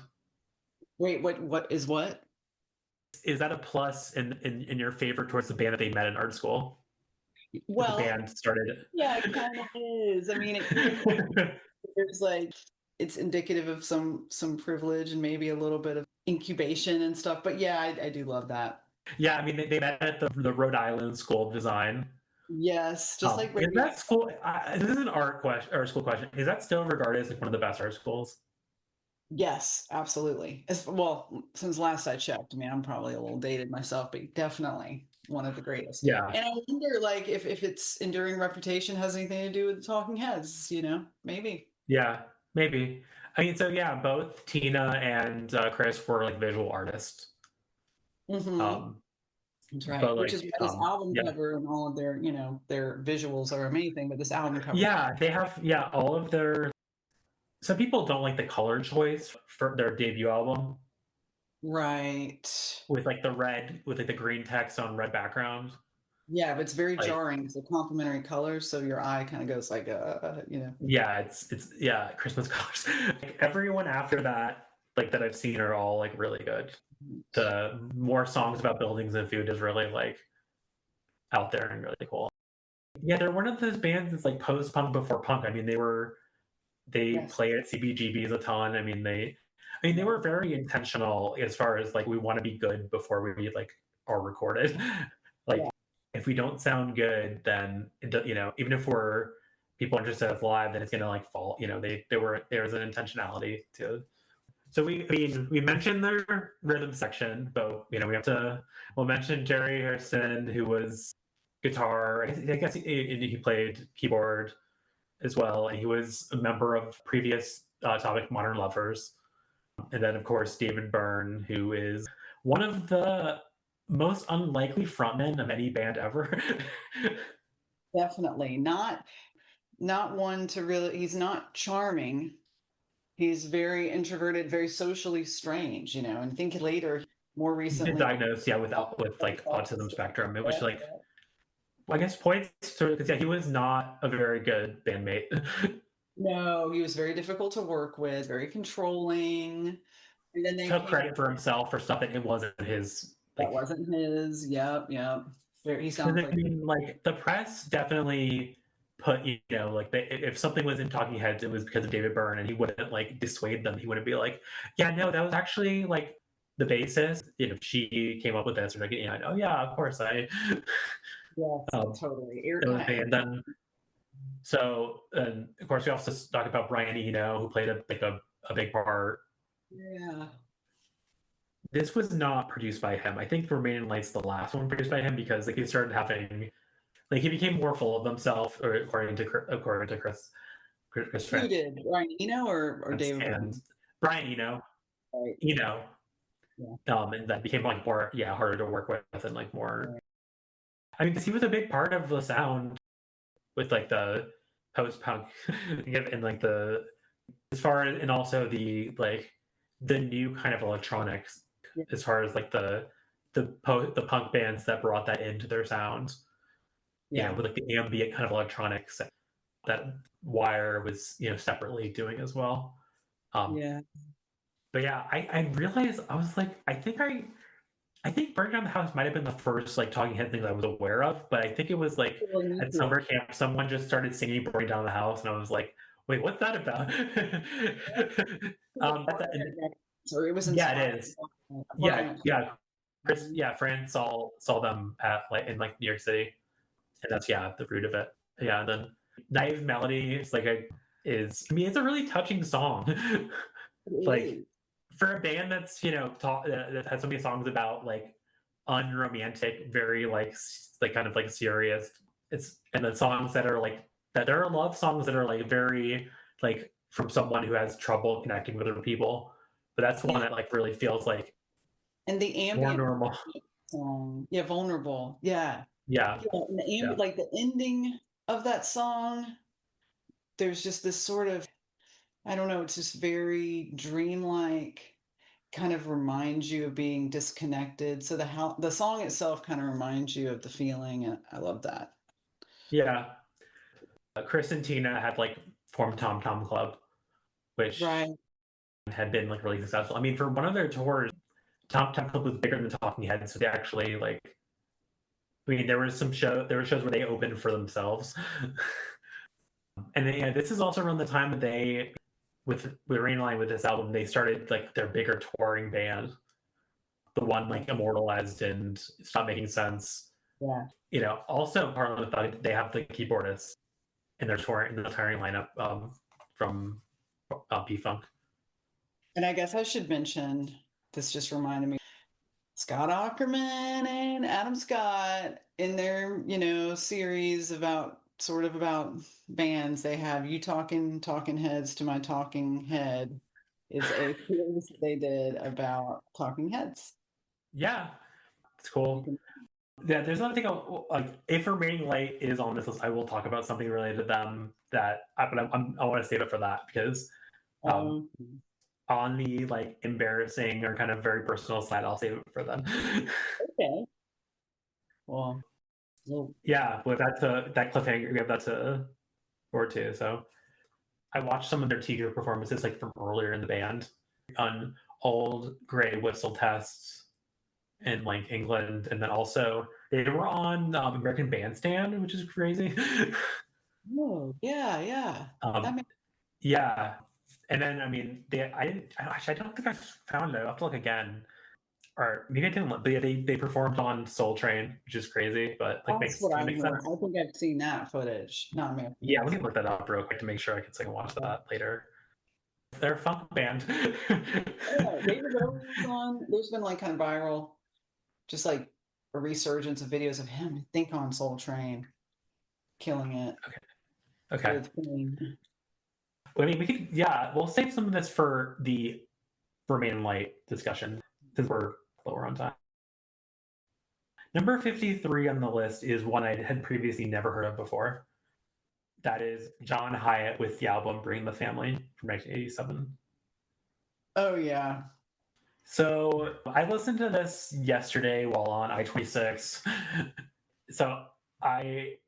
Wait, what is what? Is that a plus in your favor towards the band that they met in art school? Well, the band started. Yeah, it kind of is. I mean, there's like, it's indicative of some privilege and maybe a little bit of incubation and stuff. But yeah, I do love that. Yeah, I mean, they met at the Rhode Island School of Design. Yes, just like is that school? This is an art question or school question. Is that still regarded as like one of the best art schools? Yes, absolutely. Well, since last I checked, I mean, I'm probably a little dated myself, but definitely one of the greatest. Yeah. And I wonder, like, if its enduring reputation has anything to do with the Talking Heads, maybe. Yeah, maybe. I mean, so yeah, both Tina and Chris were like visual artists. Mm-hmm. That's right. Which is why this album cover and all of their, their visuals are amazing, but this album cover. Yeah, they have, all of their. Some people don't like the color choice for their debut album. Right. With like the red, with like the green text on red background. Yeah, but it's very jarring. It's a complementary colors, so your eye kind of goes like, Yeah, it's Christmas colors. Like, everyone after that, like that I've seen, are all like really good. The more songs about buildings and food is really like out there and really cool. Yeah, they're one of those bands that's like post-punk before punk. I mean, they play at CBGBs a ton. I mean, they were very intentional as far as like, we want to be good before we like are recorded. Like, if we don't sound good, then even if we're people interested in us live, then it's gonna like fall. There was an intentionality to. So we mentioned their rhythm section, but we'll mention Jerry Harrison, who was guitar. I guess he played keyboard as well, and he was a member of previous topic Modern Lovers. And then of course David Byrne, who is one of the most unlikely frontmen of any band ever. Definitely not one to really. He's not charming. He's very introverted, very socially strange, and I think later, more recently, diagnosed, with like autism spectrum, which like, I guess points to, because he was not a very good bandmate. No, he was very difficult to work with, very controlling. And then they Took credit for himself for stuff that it wasn't his. That wasn't his. Yep. He sounds I mean, like the press definitely put, like if something was in Talking Heads, it was because of David Byrne, and he wouldn't like dissuade them. He wouldn't be like, yeah, no, that was actually like the basis. She came up with this, or like, oh yeah, of course I. Yes, totally. And then, and of course, we also talk about Brian Eno, who played a big part. Yeah. This was not produced by him. I think Remaining Light's the last one produced by him, because like he started having, like he became more full of himself, or according to Chris Who did, Brian Eno or David and Brian Eno, right. Yeah. And that became like more harder to work with, and like more. Right. I mean, because he was a big part of the sound with like the post-punk and like the and also the new kind of electronics, as far as like the punk bands that brought that into their sound. With like the ambient kind of electronics that Wire was separately doing as well. But yeah, I realized, I was like, I think Burning Down the House might have been the first like Talking Head thing that I was aware of, but I think it was like at summer camp, someone just started singing Burning Down the House, and I was like, wait, what's that about? So it was inspired. Yeah, it is. Chris, Fran saw them at in New York City, and that's the root of it. Yeah, and then Naive Melody is it's a really touching song. Like for a band that's that has so many songs about like unromantic, very like kind of like serious, and the songs that are like that, there are love songs that are like very like from someone who has trouble connecting with other people, but that's one that like really feels like, and the ambient more normal song, vulnerable, and the like the ending of that song, there's just this sort of, I don't know, it's just very dreamlike, kind of reminds you of being disconnected. So the song itself kind of reminds you of the feeling, and I love that. Chris and Tina had like formed Tom Tom Club, which had been like really successful. I mean, for one of their tours, Tom Tom Club was bigger than Talking Heads, so they actually like. I mean, there were shows where they opened for themselves, and then, this is also around the time that they, with Rainline, with this album, they started like their bigger touring band, the one like immortalized and Stop Making Sense. Also part of the fact they have the keyboardist in their touring lineup from P-Funk. And I guess I should mention, this just reminded me, Scott Aukerman and Adam Scott, in their series about bands, they have You Talking Heads to My Talking Head, is a series they did about Talking Heads. Yeah, it's cool. Yeah, there's another thing, like if Remaining Light is on this list, I will talk about something related to them I want to save it for that, because on the like embarrassing or kind of very personal side, I'll save it for them. Okay. Well, with that cliffhanger, we have that to forward to. So I watched some of their Tiger performances like from earlier in the band on old Grey Whistle tests in like England, and then also they were on American Bandstand, which is crazy. Oh yeah. And then I mean, I don't think I found it. I'll have to look again, or maybe I didn't look. But they performed on Soul Train, which is crazy, but like makes sense. I think I've seen that footage. Not American. Yeah, let me look that up real quick to make sure I can watch that later. They're a funk band. David Bowie's on. There's been like kind of viral, just like a resurgence of videos of him, I think, on Soul Train, killing it. Okay. I mean, we could, we'll save some of this for the Remain Light discussion, since we're lower on time. Number 53 on the list is one I had previously never heard of before. That is John Hyatt with the album Bring the Family from 1987. Oh, yeah. So I listened to this yesterday while on I-26. So I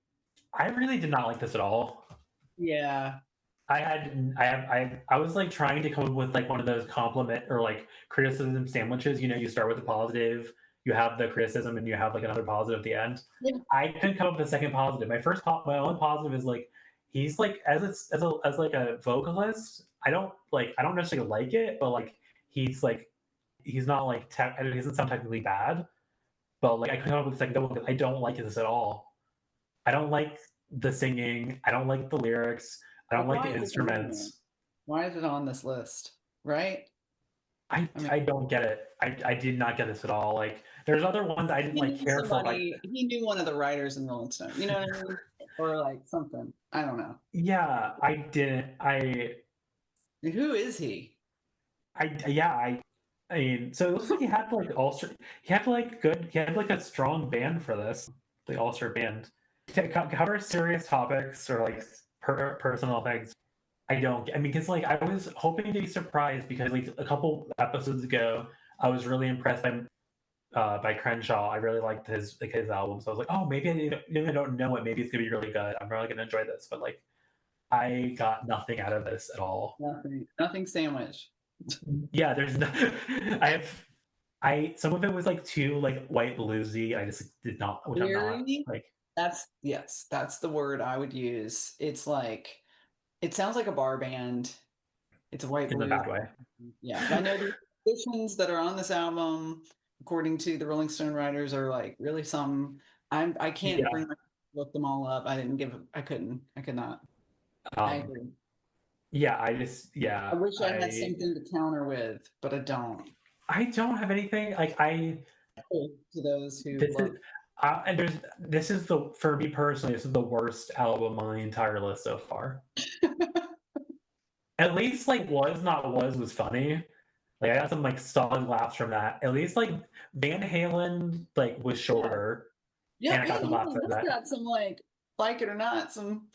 really did not like this at all. Yeah. I was like trying to come up with like one of those compliment or like criticism sandwiches. You know, you start with the positive, you have the criticism, and you have like another positive at the end. Yeah. I couldn't come up with a second positive. My only positive is like he's like as like a vocalist. I don't necessarily like it, but like he's not like I mean, he doesn't sound technically bad, but like I couldn't come up with a second double because I don't like this at all. I don't like the singing. I don't like the lyrics. I don't But like the why is it on there? instruments. Why is it on this list? Right? I mean, I don't get it. I did not get this at all. Like there's other ones I didn't he like knew care for. Like somebody. He knew one of the writers in Rolling Stone. You know what I mean? Or like something. I don't know. yeah, I didn't. Who is he? I mean, so it looks like he had like all. He had like good. He had like a strong band for this. The all-star band to cover serious topics or like personal things. I don't. I mean, because like I was hoping to be surprised because like a couple episodes ago, I was really impressed by Crenshaw. I really liked his album, so I was like, oh, maybe I don't know it. Maybe it's gonna be really good. I'm really gonna enjoy this. But like, I got nothing out of this at all. Nothing. Nothing sandwich. Yeah, there's no. I have. Some of it was like too like white bluesy. I just did not, which I'm not Eerie? like That's the word I would use. It's like it sounds like a bar band. It's a white in the blues. bad way. Yeah, I know the musicians that are on this album, according to the Rolling Stone writers, are like really some. I can't Yeah. bring myself to look them all up. I didn't give. I couldn't. I could not. I Um. agree. Yeah. I just. I Yeah. wish I had something to counter with, but I don't. I don't have anything like I. To those who This is. love. And this is the for me personally. This is the worst album on the entire list so far. At least like was funny. Like I got some like solid laughs from that. At least like Van Halen like was shorter, and Yep, I yeah, got some laughs out of that's that. got some like it or not, some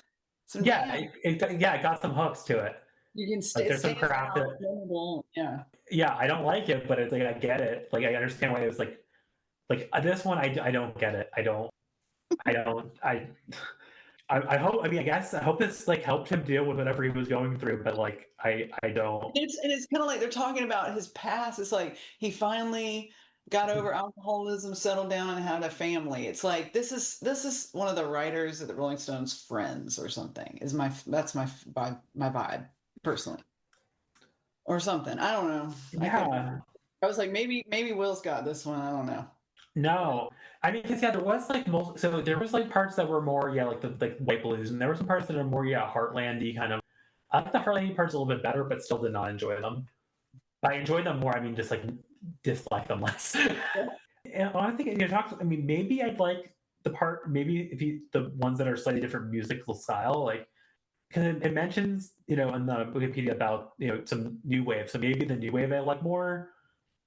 Yeah, jam. it got some hooks to it. You can Like there's some stand crap out. that Yeah. yeah, I don't like it, but it's like I get it. Like I understand why it was like this one I don't get it. I don't I hope. I mean, I guess I hope this like helped him deal with whatever he was going through. But like, I don't. It's kind of like they're talking about his past. It's like he finally got over alcoholism, settled down, and had a family. It's like this is one of the writers of the Rolling Stones' friends or something. That's my vibe personally, or something. I don't know. Yeah. I was like maybe Will's got this one. I don't know. No. I mean, because yeah, there was like so there was like parts that were more like the like white blues, and there were some parts that are more heartlandy kind of. I like the heartlandy parts a little bit better, but still did not enjoy them. By enjoy them more, I mean just like dislike them less. And I think I mean, maybe I'd like the part. Maybe if you the ones that are slightly different musical style, like because it mentions in the Wikipedia about some new wave. So maybe the new wave I like more.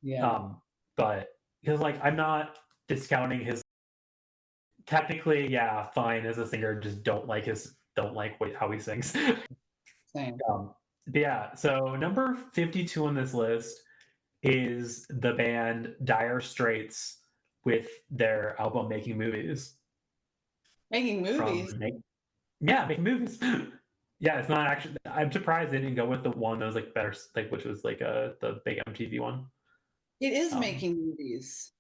Yeah. But because like I'm not discounting his technically, yeah, fine as a singer, just don't like how he sings. Same. But yeah, so number 52 on this list is the band Dire Straits with their album Making Movies. Making movies. Making movies. Yeah, it's not actually. I'm surprised they didn't go with the one that was like better, like which was like the big MTV one. It is making movies.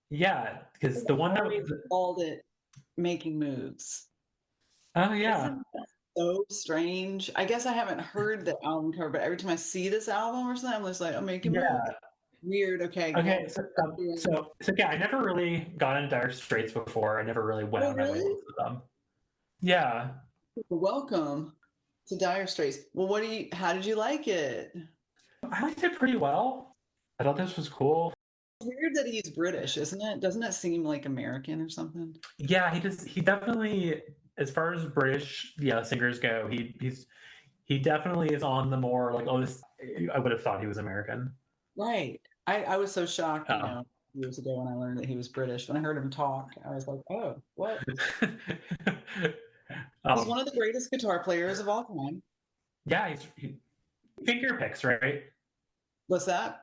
Yeah, because the one that was called it Making Moves. Oh yeah. Isn't that so strange? I guess I haven't heard the album cover, but every time I see this album or something, I'm just like, I'm making moves. Weird. Okay. Okay. So yeah, I never really got into Dire Straits before. I never really went out my way to listen to them. Yeah. Welcome to Dire Straits. Well, how did you like it? I liked it pretty well. I thought this was cool. It's weird that he's British, isn't it? Doesn't it seem like American or something? Yeah, he definitely, as far as British singers go, he definitely is on the more like, I would have thought he was American. Right. I was so shocked, years ago when I learned that he was British. When I heard him talk, I was like, oh, what? He's one of the greatest guitar players of all time. Yeah, he finger picks, right? What's that?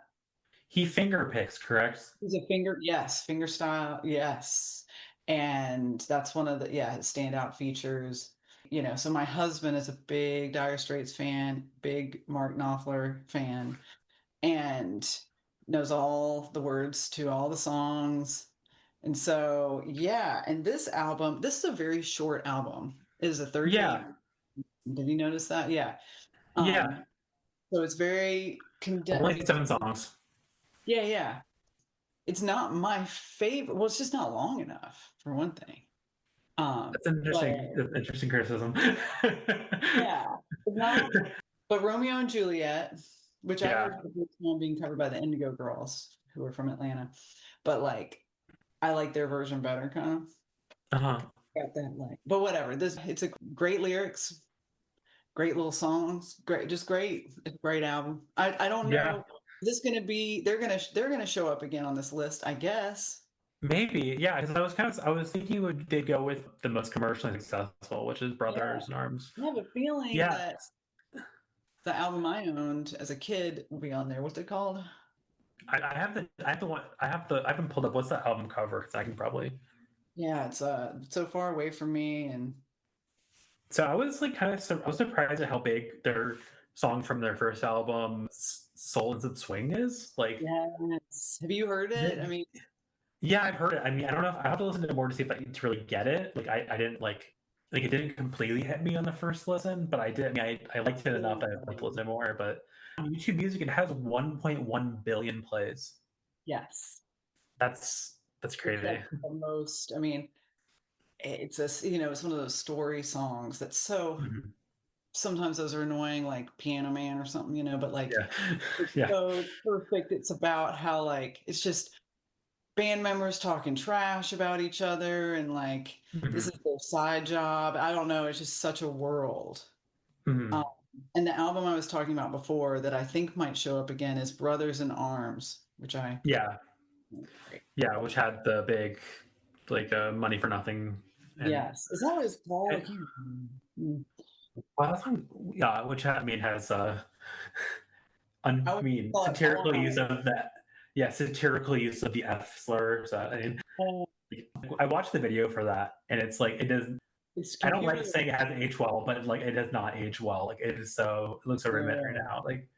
He finger picks, correct? He's a finger style, yes. And that's one of his standout features. so my husband is a big Dire Straits fan, big Mark Knopfler fan, and knows all the words to all the songs. And so, yeah, and this is a very short album. It is a 38. Yeah. Did you notice that? Yeah. Yeah. So it's very condensed. Only 7 songs. Yeah, yeah. It's not my favorite. Well, it's just not long enough, for one thing. That's an interesting criticism. Yeah. But Romeo and Juliet, which I heard the first one being covered by the Indigo Girls, who are from Atlanta. But like, I like their version better, kind of. Got that but whatever. It's a great lyrics, great little songs, great. It's a great album. I don't know. Is this gonna be? They're gonna show up again on this list, I guess. Maybe, yeah. Because I was thinking they'd go with the most commercially successful, which is Brothers in Arms. I have a feeling that the album I owned as a kid will be on there. What's it called? I haven't pulled up. What's the album cover? Because I can probably. Yeah, it's So Far Away From Me, and so I was like I was surprised at how big their song from their first album, "Soul and Swing," is. Like, yes. Have you heard it? I mean, yeah, I've heard it. I mean, I don't know if I have to listen to more to see if I to really get it. Like, I didn't like it didn't completely hit me on the first listen, but I did. I mean, I liked it enough that I'd like to listen more. But on YouTube Music, it has 1.1 billion plays. Yes, that's crazy. The most. I mean, it's it's one of those story songs that's so. Mm-hmm. Sometimes those are annoying, like Piano Man or something, but like, it's so perfect. It's about how like it's just band members talking trash about each other, and like this is their side job. I don't know. It's just such a world. And the album I was talking about before that I think might show up again is Brothers in Arms, which which had the big like Money for Nothing. Yes, is that what it's called? Which has satirical use of that. Yeah, satirical use of the F slur. So I mean, I watched the video for that, and it's like it doesn't. I don't like saying it hasn't aged well, but like it does not age well. Like it looks so remit right now. Like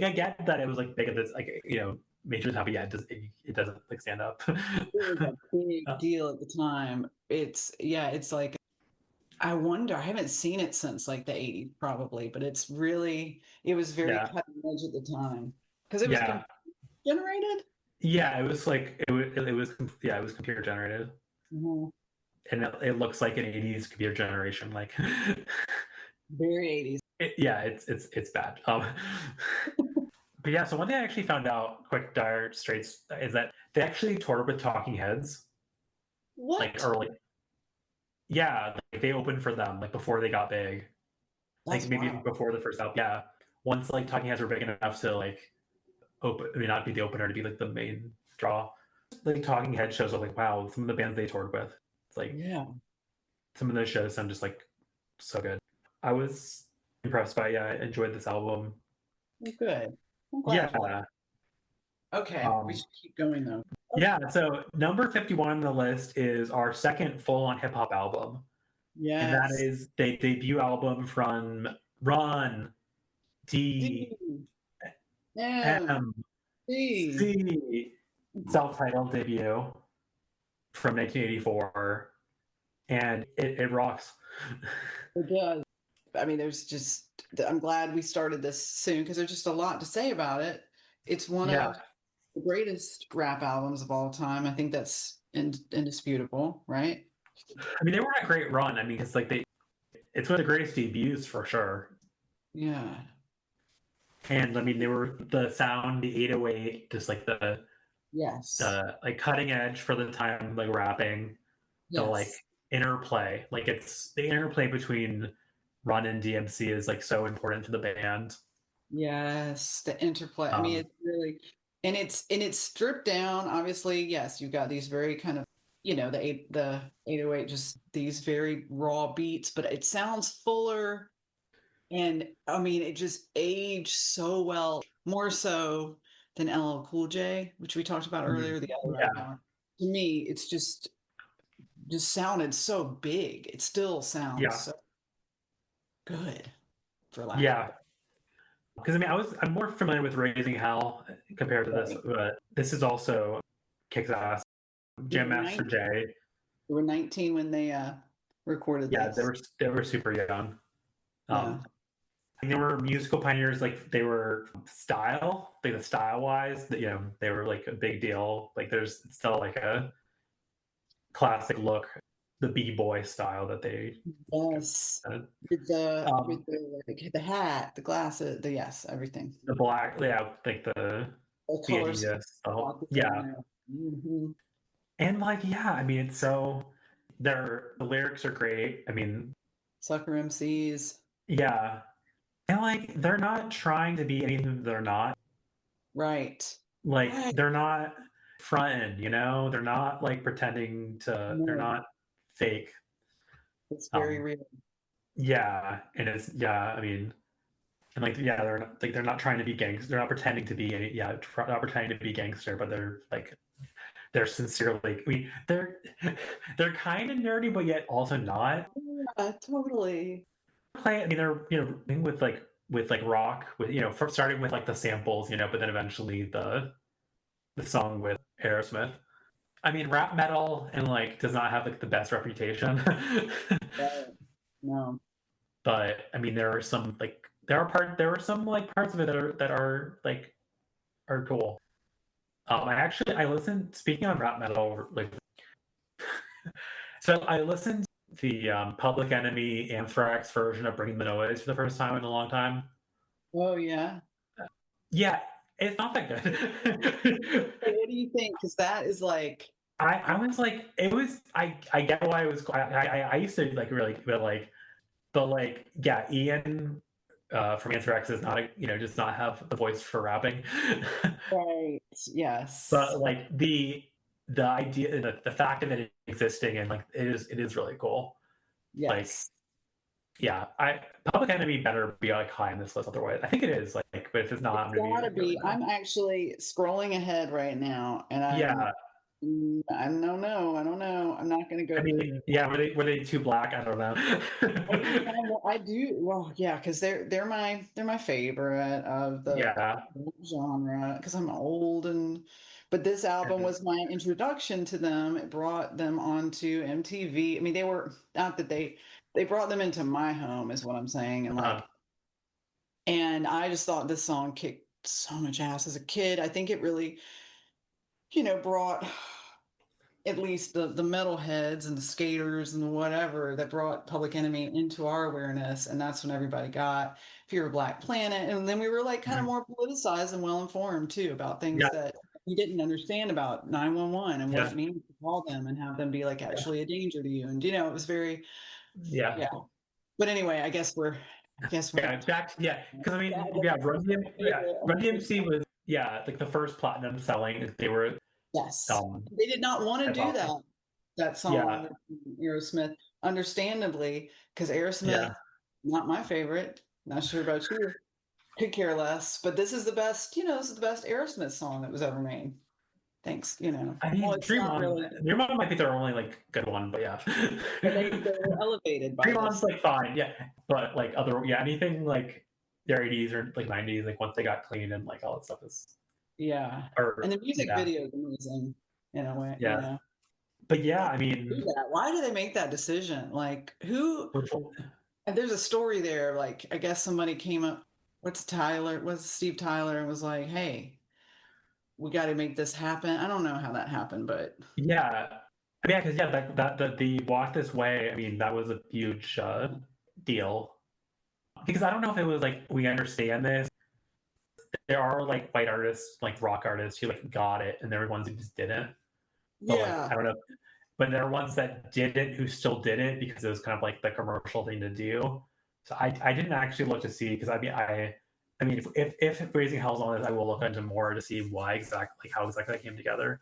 I get that it was like big at this, like Major was happy. Yeah, it doesn't like stand up. It was a big deal at the time. It's like. I wonder, I haven't seen it since like the 80s probably, but it was very cutting edge at the time. Because it was generated? Yeah, it was like, it was computer generated. Mm-hmm. And it looks like an 80s computer generation, like. Very 80s. It's bad. But yeah, so one thing I actually found out, quick Dire Straits, is that they actually toured with Talking Heads. What? Like early. Yeah, like they opened for them like before they got big. That's maybe before the first album. Yeah, once like Talking Heads were big enough to like not be the opener, to be like the main draw. Like Talking Heads shows up, like wow, some of the bands they toured with. It's like some of those shows sound just like so good. I was impressed by I enjoyed this album. Good. Okay, we should keep going though. Okay. Yeah, so number 51 on the list is our second full-on hip-hop album. Yes. And that is the debut album from Run D M C, self-titled debut from 1984. And it rocks. It does. I mean, I'm glad we started this soon because there's just a lot to say about it. It's one of the greatest rap albums of all time. I think that's indisputable, right? I mean, they were on a great run. I mean, it's like it's one of the greatest debuts for sure. Yeah. And I mean, they were the sound, the 808, just like the like cutting edge for the time, like rapping, the like interplay. Like it's the interplay between Run and DMC is like so important to the band. Yes, the interplay. I mean, it's really. And it's stripped down. Obviously, yes, you've got these very kind of, the 808, just these very raw beats, but it sounds fuller. And I mean, it just aged so well, more so than LL Cool J, which we talked about earlier. The other rapper. To me, it's just sounded so big. It still sounds so. good, for lack. Yeah. Because I mean, I'm more familiar with Raising Hell compared to this, but this is also kicks ass. Jam Master Jay. They were 19 when they recorded this. Yeah, they were super young. They were musical pioneers. Like they were style wise, you know, they were like a big deal. Like there's still like a classic look, the b-boy style that they with the hat, the glasses, everything, the black, like the colors. yeah. Mm-hmm. And like, yeah, I mean, it's so the lyrics are great. I mean, sucker MCs. Yeah. And like they're not trying to be anything they're not. Right. Like they're not fronting, you know? They're not like pretending to they're not fake. It's very real. Yeah. And I mean, and like they're not trying to be gangster. They're not pretending to be not pretending to be gangster, but they're sincerely, I mean, they're kind of nerdy, but yet also not. Yeah, totally. I mean, they're with rock, with starting with like the samples, but then eventually the song with Aerosmith. I mean, rap metal and like does not have like the best reputation. No. But I mean, there are some like there were some like parts of it that are like are cool. I listened, speaking on rap metal, like so I listened to the Public Enemy Anthrax version of Bring the Noise for the first time in a long time. Oh yeah. Yeah, it's not that good. What do you think? Because that is like I was like, it was, I get why it was, I used to like really, but like, yeah, Ian from Anthrax does not, does not have the voice for rapping. Right. Yes. But like the idea, the fact of it existing, and like it is really cool. Yes. Like, yeah, Public Enemy better be like high on this list. Otherwise, I think it is. Like, but if it's not, it's gotta be. I'm actually scrolling ahead right now, and I don't know. I'm not going to go. I mean, yeah, were they too black? I don't know. I do. Well, yeah, because they're my favorite of the genre. Because I'm old, but this album was my introduction to them. It brought them onto MTV. I mean, they were not that they brought them into my home, is what I'm saying, and and I just thought this song kicked so much ass as a kid. I think it really, brought at least the metalheads and the skaters and whatever that brought Public Enemy into our awareness. And that's when everybody got Fear of Black Planet. And then we were like kind of more politicized and well informed too about things that we didn't understand about 911 and what it means to call them and have them be like actually a danger to you. And it was very But anyway, I guess we're because I mean, Run DMC was like the first platinum selling. They were they did not want to do that song with Aerosmith, understandably, because Aerosmith, not my favorite. Not sure about you. Could care less. But this is the best. This is the best Aerosmith song that was ever made. Thanks. I mean, Dream On might be their only like good one, but yeah. But they were elevated by Dream On's like fine, but like anything like their 80s or like 90s, like once they got clean and like all that stuff is and the music video is amazing in a way. But I mean, why do they make that decision? Like who? And there's a story there. Like I guess somebody came up. What's Steve Tyler and was like, "Hey, we got to make this happen." I don't know how that happened, but because the Walk This Way. I mean, that was a huge deal because I don't know if it was like we understand this. There are like white artists, like rock artists, who like got it, and there were ones who just didn't. But, like, I don't know. But there are ones that didn't who still did it because it was kind of like the commercial thing to do. So I didn't actually look to see because I mean if Raising Hell's on this, I will look into more to see how exactly that came together.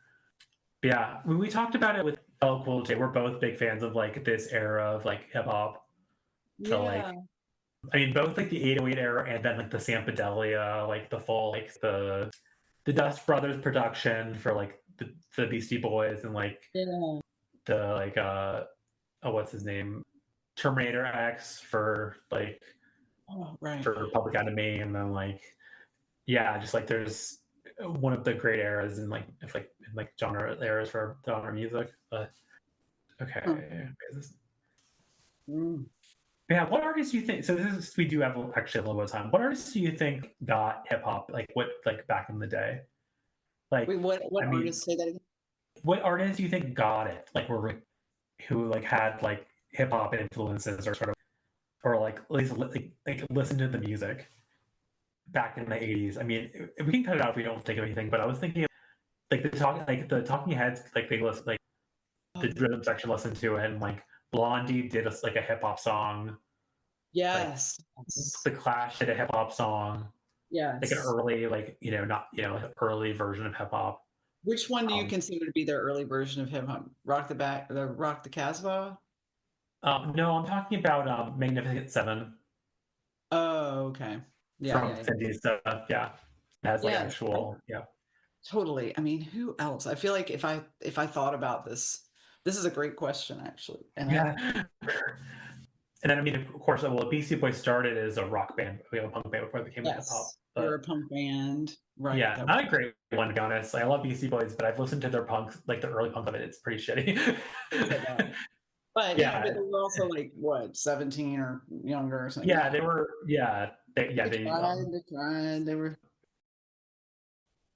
But we talked about it with LL Cool J. We're both big fans of like this era of like hip hop. So like, I mean, both like the 808 era and then like the Sampadelia, like the full like the Dust Brothers production for like the Beastie Boys and like the like what's his name, Terminator X for like for Public Enemy, and then like just like there's one of the great eras in genre eras for genre music. But okay. Yeah, what artists do you think? So we do have actually a little bit of time. What artists do you think got hip hop like back in the day? Like, wait, what artists say that again? What artists do you think got it? Like, who like had like hip hop influences, or sort of, or like at least like listen to the music back in the 80s. I mean, we can cut it out if we don't think of anything. But I was thinking, like the Talking Heads, like they listen, like the rhythm section listened to it, and like Blondie did a hip hop song. Yes. Like, the Clash did a hip hop song. Yes. Like an early, like like an early version of hip hop. Which one do you consider to be their early version of hip hop? Rock the Casbah? No, I'm talking about Magnificent Seven. Oh, okay. From Cindy's stuff, as like actual, Totally. I mean, who else? I feel like if I thought about this is a great question, actually. And and then I mean, of course, well, Beastie Boys started as a rock band, a punk band before they became hip hop. They were a punk band, right? Yeah, not a great one, to be honest. I love Beastie Boys, but I've listened to their punk, like the early punk of it. It's pretty shitty. But they were also like what, 17 or younger or something. Yeah, they were. They tried. They were.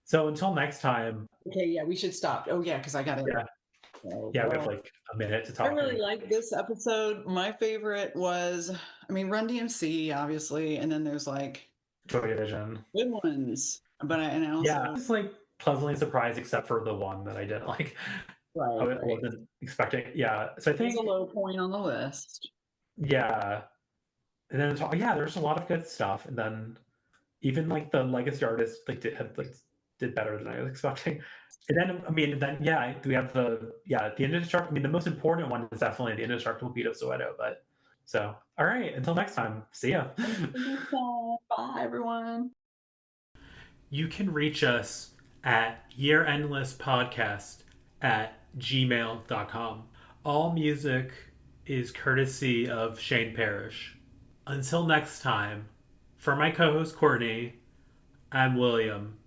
So until next time. Okay, yeah, we should stop. Oh yeah, because I got it. We have like a minute to talk. I really like this episode. My favorite was, Run DMC, obviously, and then there's like Joy Division. Good ones, but I also I was like pleasantly surprised, except for the one that I didn't like. I wasn't expecting. Yeah, so I think it's a low point on the list. Yeah, and then there's a lot of good stuff, and then even like the legacy artists did better than I was expecting. And then we have the Indestructible. The most important one is definitely the Indestructible Beat of Soweto. But so, all right, until next time, see ya. Bye, everyone. You can reach us at Yearendlesspodcast at gmail.com. All music is courtesy of Shane Parrish. Until next time, for my co-host Courtney, I'm William,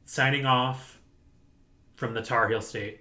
signing off from the Tar Heel State.